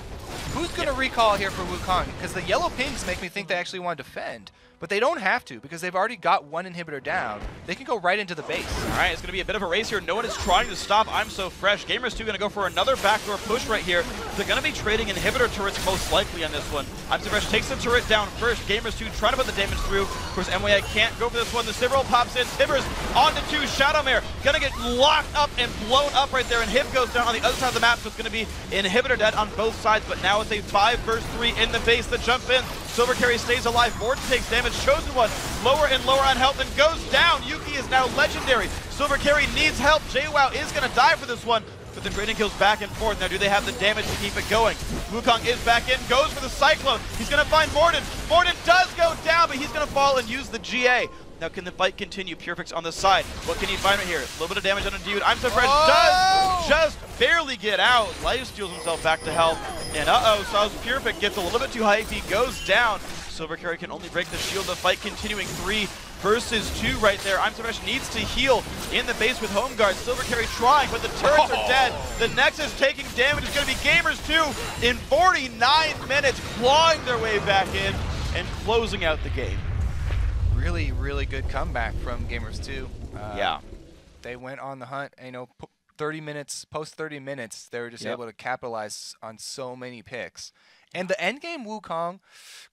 Who's going to recall here for Wukong? Because the yellow pings make me think they actually want to defend. but they don't have to because they've already got one inhibitor down. They can go right into the base. All right, it's going to be a bit of a race here. No one is trying to stop I'm So Fresh. Gamers 2 going to go for another backdoor push right here. They're going to be trading inhibitor turrets most likely on this one. I'm So Fresh takes the turret down first. Gamers 2 trying to put the damage through. Of course, MYI can't go for this one. The Sivir pops in. Tivers onto 2. Shadowmare going to get locked up and blown up right there. And Hib goes down on the other side of the map, so it's going to be inhibitor dead on both sides. But now it's a 5 versus 3 in the base. The jump in. Silver Carry stays alive. Morden takes damage. Chosen One lower and lower on health and goes down. Yuki is now legendary. Silver Carry needs help. JWoww is going to die for this one, but the trading kills back and forth. Now, do they have the damage to keep it going? Wukong is back in, goes for the Cyclone. He's going to find Morden. Morden does go down, but he's going to fall and use the GA. Now, can the fight continue? Purefix on the side. What can he find right here? A little bit of damage on a dude. I'm So Fresh does just barely get out. Life steals himself back to health. And so Purefix gets a little bit too high if he goes down. Silver Carry can only break the shield. The fight continuing 3 versus 2 right there. I'm So Fresh needs to heal in the base with Home Guard. Silver Carry trying, but the turrets are dead. The Nexus taking damage. It's going to be Gamers 2 in 49 minutes, clawing their way back in and closing out the game. Really, really good comeback from Gamers 2. Yeah. They went on the hunt, and, 30 minutes, post 30 minutes, they were just able to capitalize on so many picks. And the endgame Wukong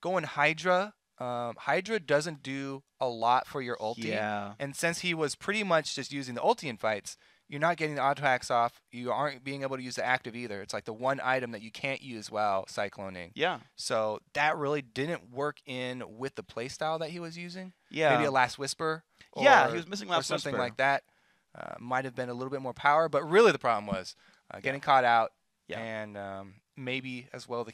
going Hydra, Hydra doesn't do a lot for your ulti. Yeah. And since he was pretty much just using the ulti in fights, you're not getting the auto hacks off. You aren't being able to use the active either. It's like the one item that you can't use while cycloning. Yeah. So that really didn't work in with the playstyle that he was using. Yeah. Maybe a Last Whisper. Yeah, he was missing Last or something Whisper. like that. Might have been a little bit more power, but really the problem was getting caught out and maybe as well the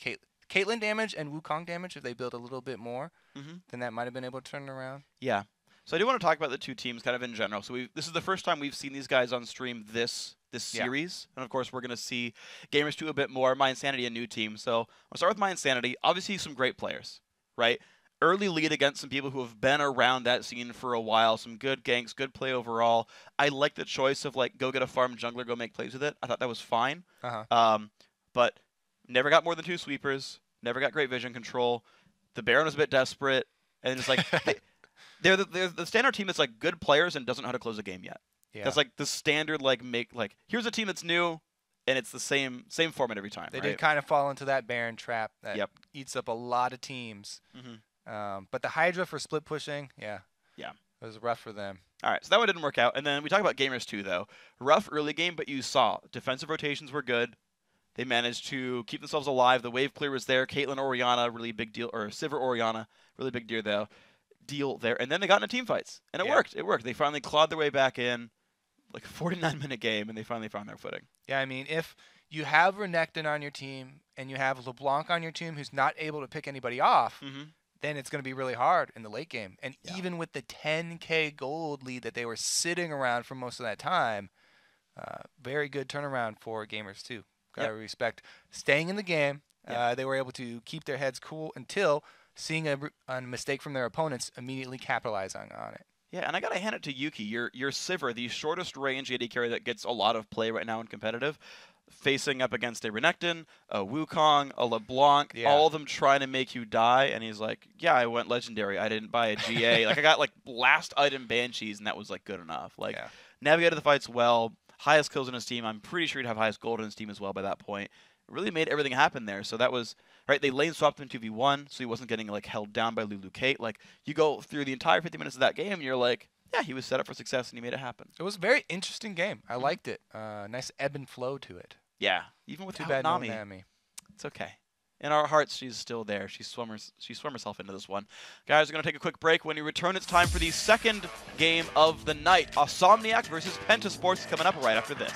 Caitlyn damage and Wukong damage. If they build a little bit more, then that might have been able to turn it around. Yeah. So I do want to talk about the two teams kind of in general. So this is the first time we've seen these guys on stream this series. And of course, we're going to see Gamers 2 a bit more. My Insanity, a new team. So I'll start with My Insanity. Obviously, some great players, right? Early lead against some people who have been around that scene for a while. Some good ganks, good play overall. I like the choice of, like, go get a farm jungler, go make plays with it. I thought that was fine. But never got more than 2 sweepers. Never got great vision control. The Baron was a bit desperate. And it's like... They're the standard team that's like good players and doesn't know how to close a game yet. Yeah. That's like the standard here's a team that's new and it's the same format every time. They did kind of fall into that Baron trap that eats up a lot of teams. But the Hydra for split pushing, it was rough for them. All right, so that one didn't work out. And then we talk about Gamers 2 though. Rough early game, but you saw defensive rotations were good. They managed to keep themselves alive. The wave clear was there. Caitlyn Orianna, really big deal, or Sivir Orianna, really big deal though. Deal there, and then they got into team fights, and it worked. It worked. They finally clawed their way back in, like a 49-minute game, and they finally found their footing. Yeah, I mean, if you have Renekton on your team and you have LeBlanc on your team who's not able to pick anybody off, then it's going to be really hard in the late game. And even with the 10K gold lead that they were sitting around for most of that time, very good turnaround for Gamers 2. Gotta respect staying in the game. They were able to keep their heads cool until seeing a mistake from their opponents, immediately capitalizing on it. Yeah, and I gotta hand it to Yuki. Your Sivir, the shortest range AD carry that gets a lot of play right now in competitive, facing up against a Renekton, a Wukong, a LeBlanc, all of them trying to make you die, and he's like, yeah, I went legendary. I didn't buy a GA. Like, I got, like, last item Banshees, and that was, like, good enough. Like, navigated the fights well, highest kills in his team. I'm pretty sure he'd have highest gold in his team as well by that point. Really made everything happen there. So that was, right, they lane swapped him 2v1, so he wasn't getting, like, held down by Lulu Kate. Like, you go through the entire 50 minutes of that game, and you're like, yeah, he was set up for success, and he made it happen. It was a very interesting game. I liked it. Nice ebb and flow to it. Yeah, even without Too bad Nami. No Nami. It's okay. In our hearts, she's still there. She swam herself into this one. Guys, we're going to take a quick break. When we return, it's time for the second game of the night. Insomniac versus Pentasports coming up right after this.